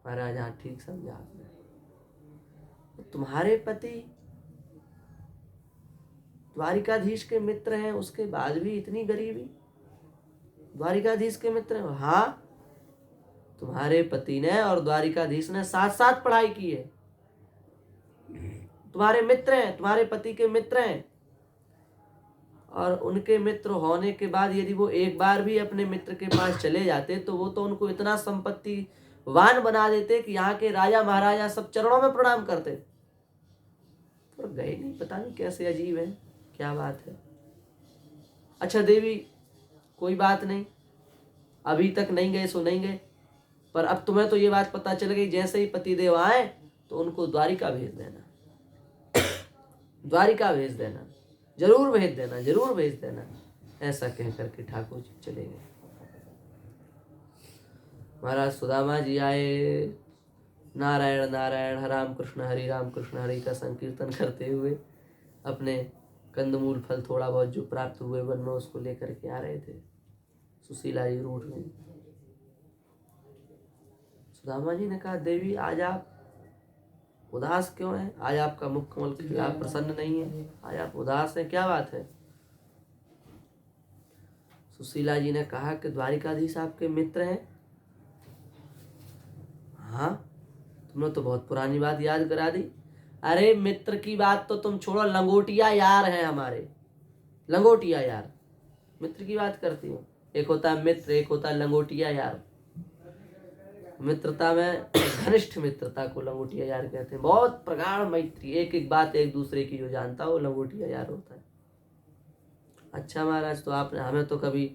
महाराज हाँ ठीक समझा आपने। तुम्हारे पति द्वारिकाधीश के मित्र हैं, उसके बाद भी इतनी गरीबी? द्वारिकाधीश के मित्र हैं? हाँ, तुम्हारे पति ने और द्वारिकाधीश ने साथ साथ पढ़ाई की है, तुम्हारे मित्र हैं, तुम्हारे पति के मित्र हैं। और उनके मित्र होने के बाद यदि वो एक बार भी अपने मित्र के पास चले जाते तो वो तो उनको इतना संपत्तिवान बना देते कि यहाँ के राजा महाराजा सब चरणों में प्रणाम करते, पर गए नहीं, पता नहीं कैसे, अजीब है, क्या बात है। अच्छा देवी कोई बात नहीं, अभी तक नहीं गए सो नहीं गए, पर अब तुम्हें तो ये बात पता चल गई, जैसे ही पतिदेव आए तो उनको द्वारिका भेज देना, द्वारिका भेज देना, जरूर भेज देना, जरूर भेज देना। ऐसा कह करके ठाकुर जी चले गए। महाराज सुदामा जी आए, नारायण नारायण हरि राम कृष्ण हरि का संकीर्तन करते हुए अपने कंदमूल फल थोड़ा बहुत जो प्राप्त हुए वन में उसको लेकर के आ रहे थे। सुशीला जी रूठ गई। सुदामा जी ने कहा देवी आज आप उदास क्यों हैं? आज आपका मुख कमल खिला, प्रसन्न नहीं है, आज आप उदास हैं, क्या बात है? सुशीला जी ने कहा कि द्वारिकाधीश आपके मित्र हैं। हाँ, तुमने तो बहुत पुरानी बात याद करा दी। अरे मित्र की बात तो तुम छोड़ो, लंगोटिया यार हैं हमारे, लंगोटिया यार। मित्र की बात करती हूँ, एक होता है मित्र, एक होता है लंगोटिया यार। मित्रता में घनिष्ठ मित्रता को लंगोटिया यार कहते हैं, बहुत प्रगाढ़ मैत्री, एक एक बात एक दूसरे की जो जानता हो लंगोटिया यार होता है। अच्छा महाराज, तो आपने हमें तो कभी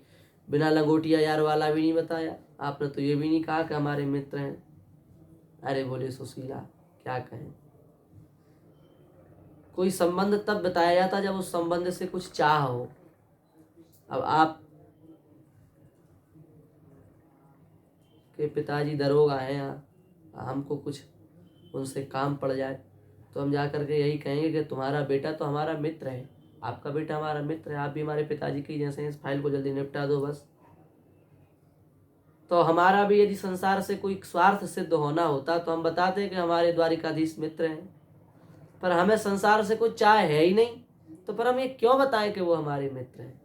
बिना लंगोटिया यार वाला भी नहीं बताया, आपने तो ये भी नहीं कहा कि हमारे मित्र हैं। अरे बोले सुशीला क्या कहें, कोई संबंध तब बताया जाता जब उस संबंध से कुछ चाह हो। अब आप के पिताजी दरोगा हैं यहाँ, हमको कुछ उनसे काम पड़ जाए तो हम जा करके यही कहेंगे कि तुम्हारा बेटा तो हमारा मित्र है, आपका बेटा हमारा मित्र है, आप भी हमारे पिताजी की जैसे हैं, इस फाइल को जल्दी निपटा दो बस। तो हमारा भी यदि संसार से कोई स्वार्थ सिद्ध होना होता तो हम बताते कि हमारे द्वारिकाधीश मित्र हैं, पर हमें संसार से कोई चाह है ही नहीं, तो पर हम ये क्यों बताएं कि वो हमारे मित्र हैं?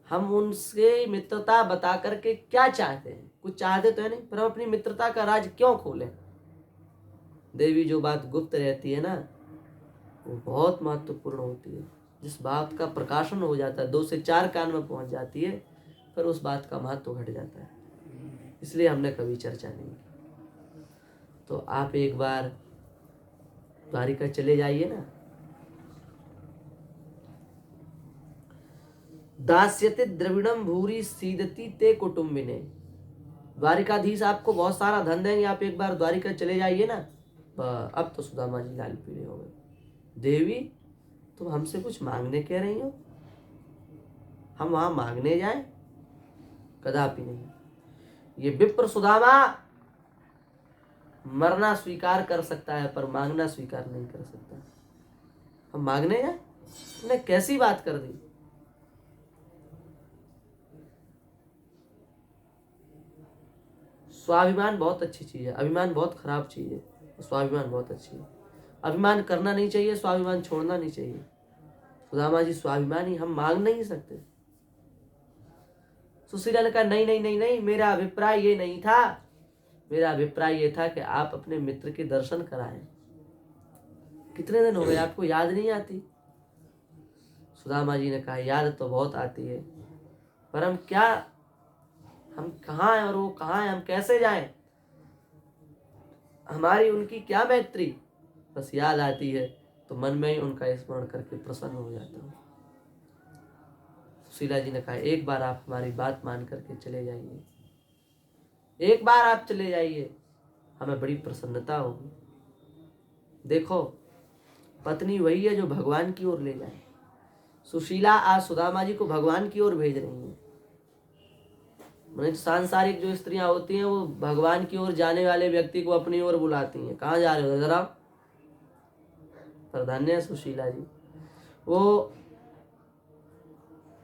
हम उनसे मित्रता बता करके क्या चाहते हैं? कुछ चाहते तो है नहीं, पर हम अपनी मित्रता का राज क्यों खोलें? देवी, जो बात गुप्त रहती है ना, वो बहुत महत्वपूर्ण होती है। जिस बात का प्रकाशन हो जाता है, 2 से 4 कान में पहुंच जाती है, पर उस बात का महत्व घट जाता है। इसलिए हमने कभी चर्चा नहीं की। तो आप एक बार द्वारिका चले जाइए ना। दास्यते द्रविणम भूरी सीदती ते कुटुंबिने। द्वारिकाधीश आपको बहुत सारा धन देंगे, आप एक बार द्वारिका चले जाइए ना। अब तो सुदामा जी लाल पीले हो गए। देवी, तुम हमसे कुछ मांगने कह रही हो? हम वहां मांगने जाएं? कदापि नहीं। ये विप्र सुदामा मरना स्वीकार कर सकता है, पर मांगना स्वीकार नहीं कर सकता। हम मांगने जाएं? तुमने कैसी बात कर दी? स्वाभिमान बहुत अच्छी चीज है, अभिमान बहुत खराब चीज है। स्वाभिमान बहुत अच्छी है। अभिमान करना नहीं चाहिए, स्वाभिमान छोड़ना नहीं चाहिए। सुदामा जी स्वाभिमानी, हम मांग नहीं सकते। सुशीला ने कहा नहीं नहीं नहीं नहीं, मेरा अभिप्राय ये नहीं था। मेरा अभिप्राय ये था कि आप अपने मित्र के दर्शन कराएं। कितने दिन हो गए, आपको याद नहीं आती? सुदामा जी ने कहा याद तो बहुत आती है, पर हम कहाँ हैं और वो कहाँ हैं, हम कैसे जाएं? हमारी उनकी क्या मैत्री? बस याद आती है तो मन में ही उनका स्मरण करके प्रसन्न हो जाता हूँ। सुशीला जी ने कहा एक बार आप हमारी बात मान करके चले जाइए, एक बार आप चले जाइए, हमें बड़ी प्रसन्नता होगी। देखो, पत्नी वही है जो भगवान की ओर ले जाए। सुशीला आज सुदामा जी को भगवान की ओर भेज रही है। मैंने सांसारिक जो स्त्रियां होती हैं, वो भगवान की ओर जाने वाले व्यक्ति को अपनी ओर बुलाती हैं। कहाँ जा रहे हो, जरा? पर धन्य है सुशीला जी, वो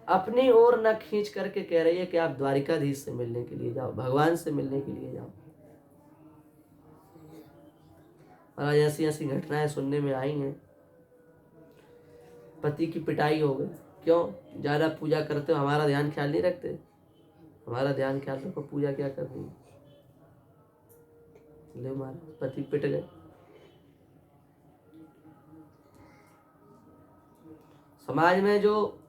अपनी ओर न खींच करके कह रही है कि आप द्वारिकाधीश से मिलने के लिए जाओ, भगवान से मिलने के लिए जाओ। और ऐसी ऐसी घटनाएं सुनने में आई हैं। पति की पिटाई हो गई, क्यों? ज्यादा पूजा करते हो, हमारा ध्यान ख्याल नहीं रखते। हमारा ध्यान ख्याल रखो, पूजा क्या कर रही है? ले मारा, पति पिट गए। समाज में जो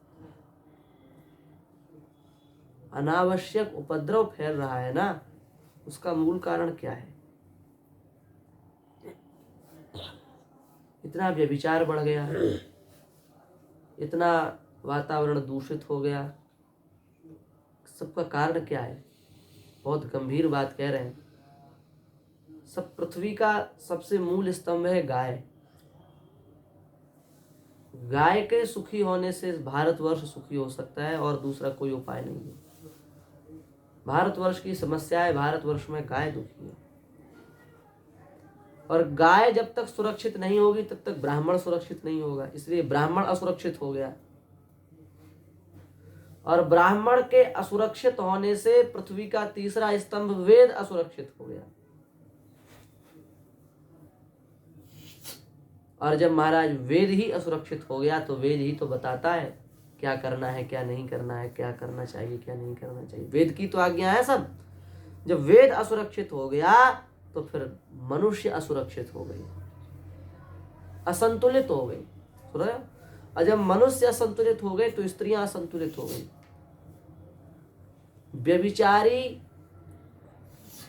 अनावश्यक उपद्रव फैल रहा है ना, उसका मूल कारण क्या है? इतना व्यभिचार बढ़ गया है, इतना वातावरण दूषित हो गया, सबका कारण क्या है? बहुत गंभीर बात कह रहे हैं। सब पृथ्वी का सबसे मूल स्तंभ है गाय। गाय के सुखी होने से भारतवर्ष सुखी हो सकता है, और दूसरा कोई उपाय नहीं है। भारतवर्ष की समस्या है, भारतवर्ष में गाय दुखी है, और गाय जब तक सुरक्षित नहीं होगी तब तक ब्राह्मण सुरक्षित नहीं होगा। इसलिए ब्राह्मण असुरक्षित हो गया, और ब्राह्मण के असुरक्षित होने से पृथ्वी का तीसरा स्तंभ वेद असुरक्षित हो गया। और जब महाराज वेद ही असुरक्षित हो गया, तो वेद ही तो बताता है क्या करना है, क्या नहीं करना है, क्या करना चाहिए, क्या नहीं करना चाहिए। वेद की तो आज्ञा है सब। जब वेद असुरक्षित हो गया तो फिर मनुष्य असुरक्षित हो गई, असंतुलित हो गई। सुन रहे हो? और जब मनुष्य असंतुलित हो गए तो स्त्रियां असंतुलित हो गई। व्यभिचारी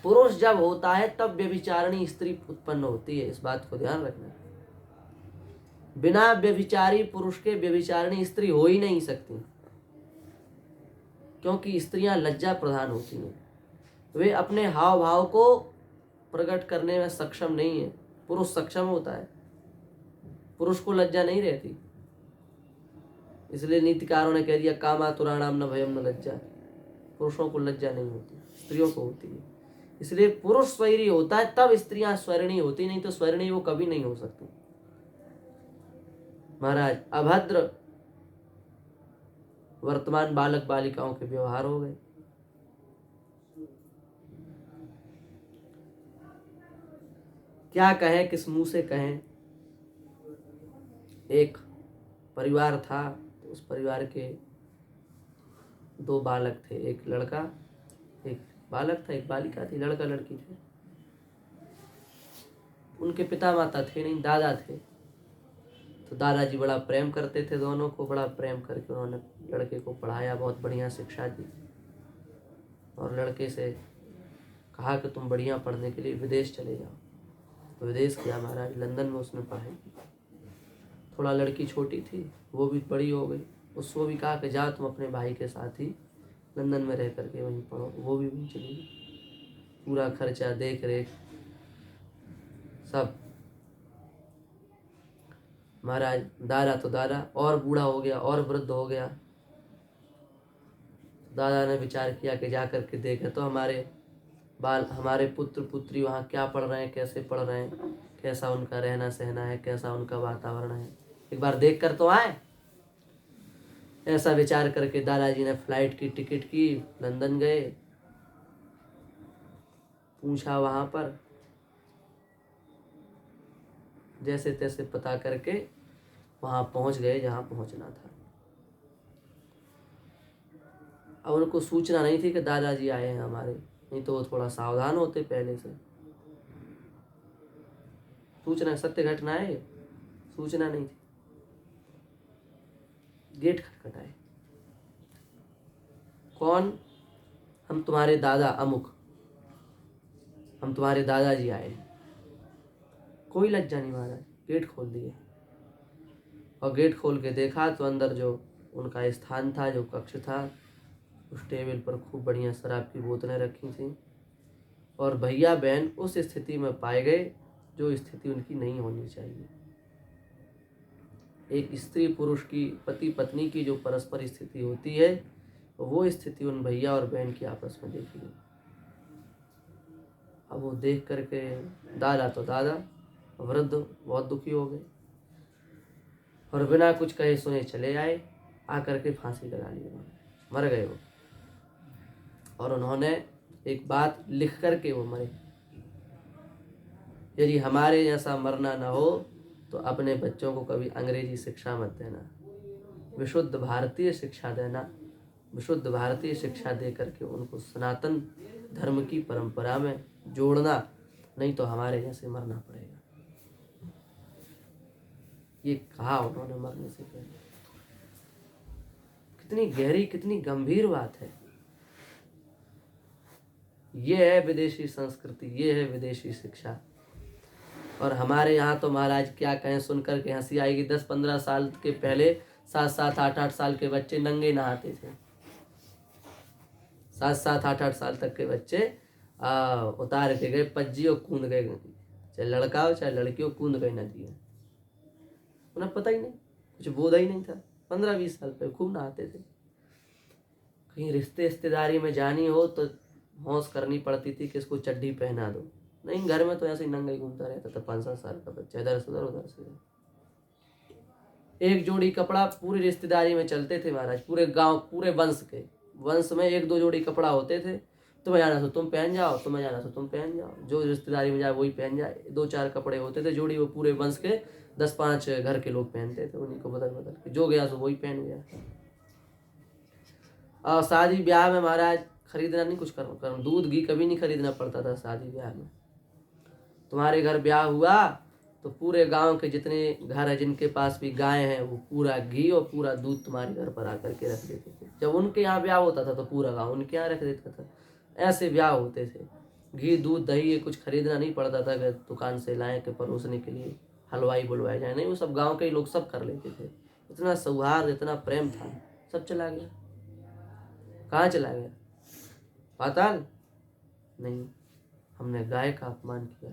पुरुष जब होता है तब व्यभिचारिणी स्त्री उत्पन्न होती है। इस बात को ध्यान रखना। बिना व्यभिचारी पुरुष के व्यभिचारिणी स्त्री हो ही नहीं सकती, क्योंकि स्त्रियां लज्जा प्रधान होती हैं। वे अपने हाव भाव को प्रकट करने में सक्षम नहीं है। पुरुष सक्षम होता है, पुरुष को लज्जा नहीं रहती। इसलिए नीतिकारों ने कह दिया कामातुराणाम न भयम न लज्जा। पुरुषों को लज्जा नहीं होती, स्त्रियों को होती है। इसलिए पुरुष स्वैरी होता है तब स्त्रियां स्वैरिणी होती, नहीं तो स्वैरिणी वो कभी नहीं हो सकती। महाराज अभद्र वर्तमान बालक बालिकाओं के व्यवहार हो गए। क्या कहें, किस मुंह से कहें। एक परिवार था, तो उस परिवार के 2 बालक थे, एक लड़का, एक बालक था, एक बालिका थी, लड़का लड़की थे। उनके पिता माता थे नहीं, दादा थे। तो दादाजी बड़ा प्रेम करते थे दोनों को, बड़ा प्रेम करके उन्होंने लड़के को पढ़ाया, बहुत बढ़िया शिक्षा दी और लड़के से कहा कि तुम बढ़िया पढ़ने के लिए विदेश चले जाओ। तो विदेश गया महाराज, लंदन में उसने पढ़ाई की। थोड़ा लड़की छोटी थी, वो भी बड़ी हो गई, उसको भी कहा कि जाओ तुम अपने भाई के साथ ही लंदन में रह करके वहीं पढ़ो। वो भी वहीं चली गई, पूरा खर्चा देख रेख सब। महाराज दादा तो दादा और बूढ़ा हो गया और वृद्ध हो गया। दादा ने विचार किया कि जा करके देखे तो हमारे पुत्र पुत्री वहाँ क्या पढ़ रहे हैं, कैसे पढ़ रहे हैं, कैसा उनका रहना सहना है, कैसा उनका वातावरण है, एक बार देख कर तो आए। ऐसा विचार करके दादाजी ने फ्लाइट की टिकट की, लंदन गए, पूछा वहां पर, जैसे तैसे पता करके वहां पहुंच गए जहां पहुंचना था। अब उनको सूचना नहीं थी कि दादाजी आए हैं हमारे, नहीं तो वो थोड़ा सावधान होते पहले से। सूचना सत्य घटना है, सूचना नहीं थी। गेट खटखटाए, कौन? हम तुम्हारे दादा अमुक, हम तुम्हारे दादाजी आए हैं। कोई लज्जा नहीं महाराज, गेट खोल दिए और गेट खोल के देखा तो अंदर जो उनका स्थान था, जो कक्ष था, उस टेबल पर खूब बढ़िया शराब की बोतलें रखी थी और भैया बहन उस स्थिति में पाए गए जो स्थिति उनकी नहीं होनी चाहिए। एक स्त्री पुरुष की, पति पत्नी की जो परस्पर स्थिति होती है, वो स्थिति उन भैया और बहन की आपस में देखी गई। अब वो देख करके दादा तो दादा, वृद्ध बहुत दुखी हो गए और बिना कुछ कहे सुने चले आए, आकर के फांसी लगा ली, मर गए वो। और उन्होंने एक बात लिख करके वो मरे, यदि हमारे जैसा मरना ना हो तो अपने बच्चों को कभी अंग्रेजी शिक्षा मत देना, विशुद्ध भारतीय शिक्षा देना, विशुद्ध भारतीय शिक्षा दे करके उनको सनातन धर्म की परंपरा में जोड़ना, नहीं तो हमारे जैसे मरना पड़ेगा। ये कहा उन्होंने मरने से पहले। कितनी गहरी, कितनी गंभीर बात है। ये है विदेशी संस्कृति, ये है विदेशी शिक्षा। और हमारे यहाँ तो महाराज क्या कहें, सुनकर के हंसी आएगी। 10-15 साल के पहले 7-7, 8-8 साल के बच्चे नंगे नहाते थे। 7-7, 8-8 साल तक के बच्चे उतार के गए पज्जी और कूद गए, चाहे लड़का हो चाहे लड़की हो, कूद गए नदी में। उन्हें पता ही नहीं, कुछ बोधा ही नहीं था। 15-20 साल पहले खूब नहाते थे। कहीं रिश्तेदारी में जानी हो तो होश करनी पड़ती थी कि इसको चड्डी पहना दो, नहीं घर में तो ऐसे ही नंगा ही घूमता रहता था। 5-7 साल का बच्चा इधर से उधर से। एक जोड़ी कपड़ा पूरी रिश्तेदारी में चलते थे महाराज, पूरे गांव, पूरे वंश में 1-2 जोड़ी कपड़ा होते थे। तुम्हें जाना तो तुम पहन जाओ, तुम्हें जाना तो तुम पहन जाओ, जो रिश्तेदारी में जाए वही पहन जाए। 2-4 कपड़े होते थे जोड़ी, वो पूरे वंश के 10-5 घर के लोग पहनते थे, उन्हीं को बदल बदल के जो गया सो वही पहन गया। और शादी ब्याह में महाराज खरीदना नहीं कुछ कर दूध घी कभी नहीं खरीदना पड़ता था शादी ब्याह में। तुम्हारे घर ब्याह हुआ तो पूरे गांव के जितने घर है जिनके पास भी गाय हैं, वो पूरा घी और पूरा दूध तुम्हारे घर पर आकर के रख देते थे। जब उनके यहाँ ब्याह होता था तो पूरा गांव उनके यहाँ रख देता था। ऐसे ब्याह होते थे। घी दूध दही ये कुछ खरीदना नहीं पड़ता था कि दुकान से लाएं के परोसने के लिए हलवाई बुलवाए जाए, नहीं, वो सब गाँव के ही लोग सब कर लेते थे। इतना सौहार्द, इतना प्रेम था। सब चला गया। कहाँ चला गया? पाताल? नहीं, हमने गाय का अपमान किया।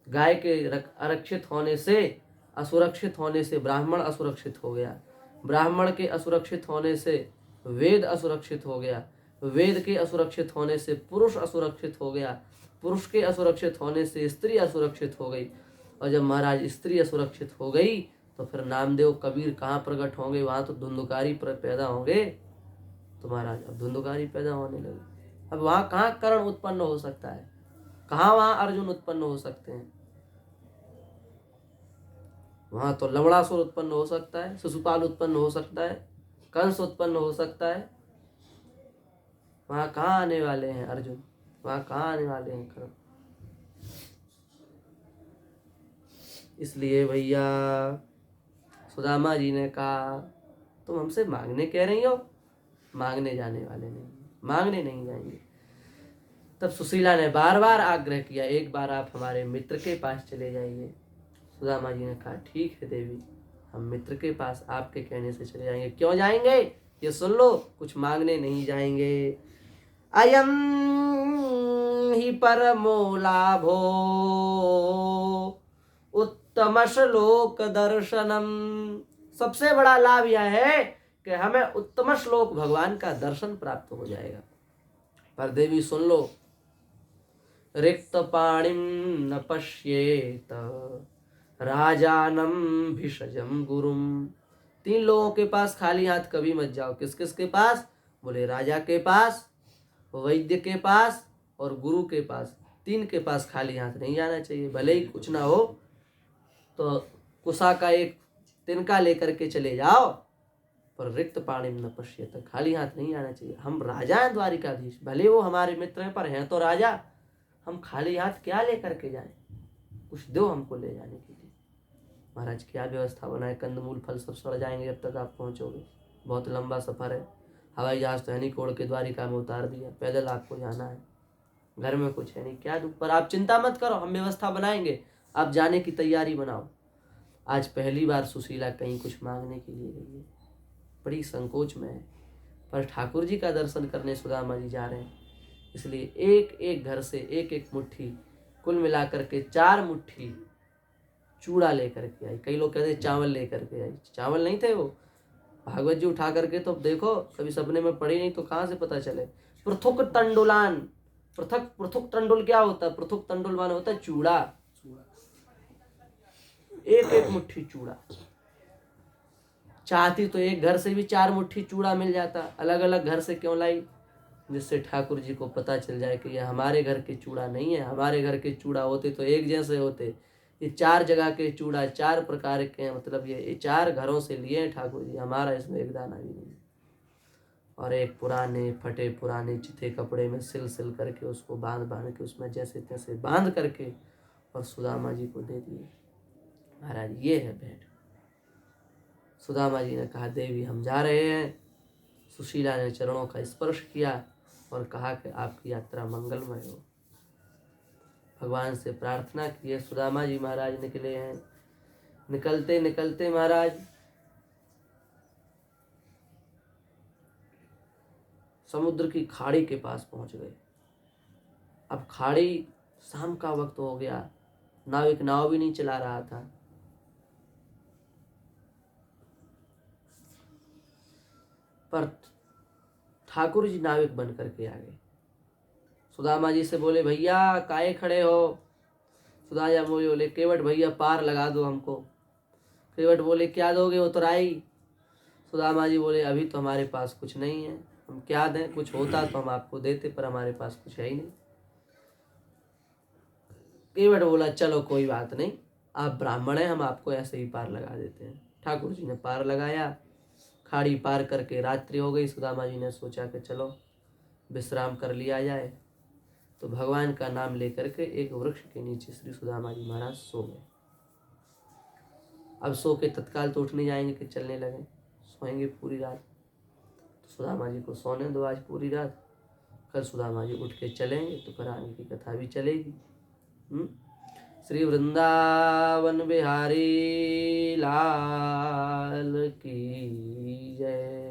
गाय के आरक्षित होने से, असुरक्षित होने से ब्राह्मण असुरक्षित हो गया। ब्राह्मण के असुरक्षित होने से वेद असुरक्षित हो गया। वेद के असुरक्षित होने से पुरुष असुरक्षित हो गया। पुरुष के असुरक्षित होने से स्त्री असुरक्षित हो गई। और जब महाराज स्त्री असुरक्षित हो गई तो फिर नामदेव कबीर कहाँ प्रकट होंगे? वहाँ तो धुंधकारी पैदा होंगे। तो महाराज अब धुंधकारी पैदा होने लगी। अब वहाँ कहाँ कर्ण उत्पन्न हो सकता है? कहाँ वहाँ अर्जुन उत्पन्न हो सकते हैं? वहाँ तो लवणासुर उत्पन्न हो सकता है, शिशुपाल उत्पन्न हो सकता है, कंस उत्पन्न हो सकता है। वहाँ कहाँ आने वाले हैं अर्जुन? वहाँ कहाँ आने वाले हैं कर्ण? इसलिए भैया सुदामा जी ने कहा तुम हमसे मांगने कह रही हो, मांगने जाने वाले नहीं, मांगने नहीं जाएंगे। तब सुशीला ने बार बार आग्रह किया, एक बार आप हमारे मित्र के पास चले जाइए। सुदामा जी ने कहा ठीक है देवी, हम मित्र के पास आपके कहने से चले जाएंगे। क्यों जाएंगे ये सुन लो, कुछ मांगने नहीं जाएंगे। अयम ही परमो लाभो उत्तम श्लोक दर्शनम। सबसे बड़ा लाभ यह है कि हमें उत्तम श्लोक भगवान का दर्शन प्राप्त हो जाएगा। पर देवी सुन लो, रिक्त पाणिम न पश्येत राजानम भिषजम गुरुम। 3 लोगों के पास खाली हाथ कभी मत जाओ। किस किस के पास? बोले राजा के पास, वैद्य के पास और गुरु के पास। 3 के पास खाली हाथ नहीं जाना चाहिए। भले ही कुछ ना हो तो कुसा का एक तिनका लेकर के चले जाओ, पर रिक्त पाणिम न पश्येत, खाली हाथ नहीं आना चाहिए। हम राजा हैं द्वारिकाधीश, भले वो हमारे मित्र हैं पर हैं तो राजा। हम खाली हाथ क्या लेकर के जाएं? कुछ दो हमको ले जाने के लिए। महाराज क्या व्यवस्था बनाए? कंदमूल फल सब सड़ जाएंगे जब तक आप पहुंचोगे। बहुत लंबा सफर है। हवाई जहाज तो है नहीं, कोड़ के द्वारिका में उतार दिया, पैदल आपको जाना है। घर में कुछ है नहीं, क्या दुख। पर आप चिंता मत करो, हम व्यवस्था बनाएंगे, आप जाने की तैयारी बनाओ। आज पहली बार सुशीला कहीं कुछ मांगने के लिए गई है, बड़ी संकोच में है, पर ठाकुर जी का दर्शन करने सुदामा जी जा रहे हैं। इसलिए एक एक घर से एक एक मुट्ठी, कुल मिलाकर के 4 मुट्ठी चूड़ा लेकर के आई। कई लोग कहते चावल लेकर के आई, चावल नहीं थे वो। भागवत जी उठा करके तो देखो, कभी सपने में पड़ी नहीं तो कहाँ से पता चले। पृथुक तंडुलान, पृथुक तंडुल क्या होता है? पृथुक तंडुल माने होता है चूड़ा। एक एक मुट्ठी चूड़ा। चाहती तो एक घर से भी 4 मुट्ठी चूड़ा मिल जाता, अलग अलग घर से क्यों लाई? जिससे ठाकुर जी को पता चल जाए कि ये हमारे घर के चूड़ा नहीं है। हमारे घर के चूड़ा होते तो एक जैसे होते। ये 4 जगह के चूड़ा 4 प्रकार के हैं, मतलब ये 4 घरों से लिए हैं ठाकुर जी, हमारा इसमें एक दाना भी नहीं। और एक पुराने फटे पुराने चिथे कपड़े में सिल सिल करके उसको बांध के उसमें जैसे तैसे बांध करके और सुदामा जी को दे दिए। महाराज ये है भेंट। सुदामा जी ने कहा देवी हम जा रहे हैं। सुशीला ने चरणों का स्पर्श किया और कहा कि आपकी यात्रा मंगलमय हो। भगवान से प्रार्थना की है। सुदामा जी महाराज निकले हैं। निकलते निकलते महाराज समुद्र की खाड़ी के पास पहुंच गए। अब खाड़ी, शाम का वक्त हो गया, नाविक नाव भी नहीं चला रहा था। पर ठाकुर जी नाविक बन करके आ गए। सुदामा जी से बोले भैया काहे खड़े हो? सुदामा बोले केवट भैया पार लगा दो हमको। केवट बोले क्या दोगे? उतराई। सुदामा जी बोले अभी तो हमारे पास कुछ नहीं है, हम क्या दें? कुछ होता तो हम आपको देते, पर हमारे पास कुछ है ही नहीं। केवट बोला चलो कोई बात नहीं, आप ब्राह्मण हैं, हम आपको ऐसे ही पार लगा देते हैं। ठाकुर जी ने पार लगाया। खाड़ी पार करके रात्रि हो गई। सुदामा जी ने सोचा कि चलो विश्राम कर लिया जाए। तो भगवान का नाम लेकर के एक वृक्ष के नीचे श्री सुदामा जी महाराज सो गए। अब सो के तत्काल तो उठ नहीं जाएंगे कि चलने लगे, सोएंगे पूरी रात। तो सुदामा जी को सोने दो आज पूरी रात, कल सुदामा जी उठ के चलेंगे तो फिर आगे की कथा भी चलेगी। श्री वृंदावन बिहारी लाल की जय।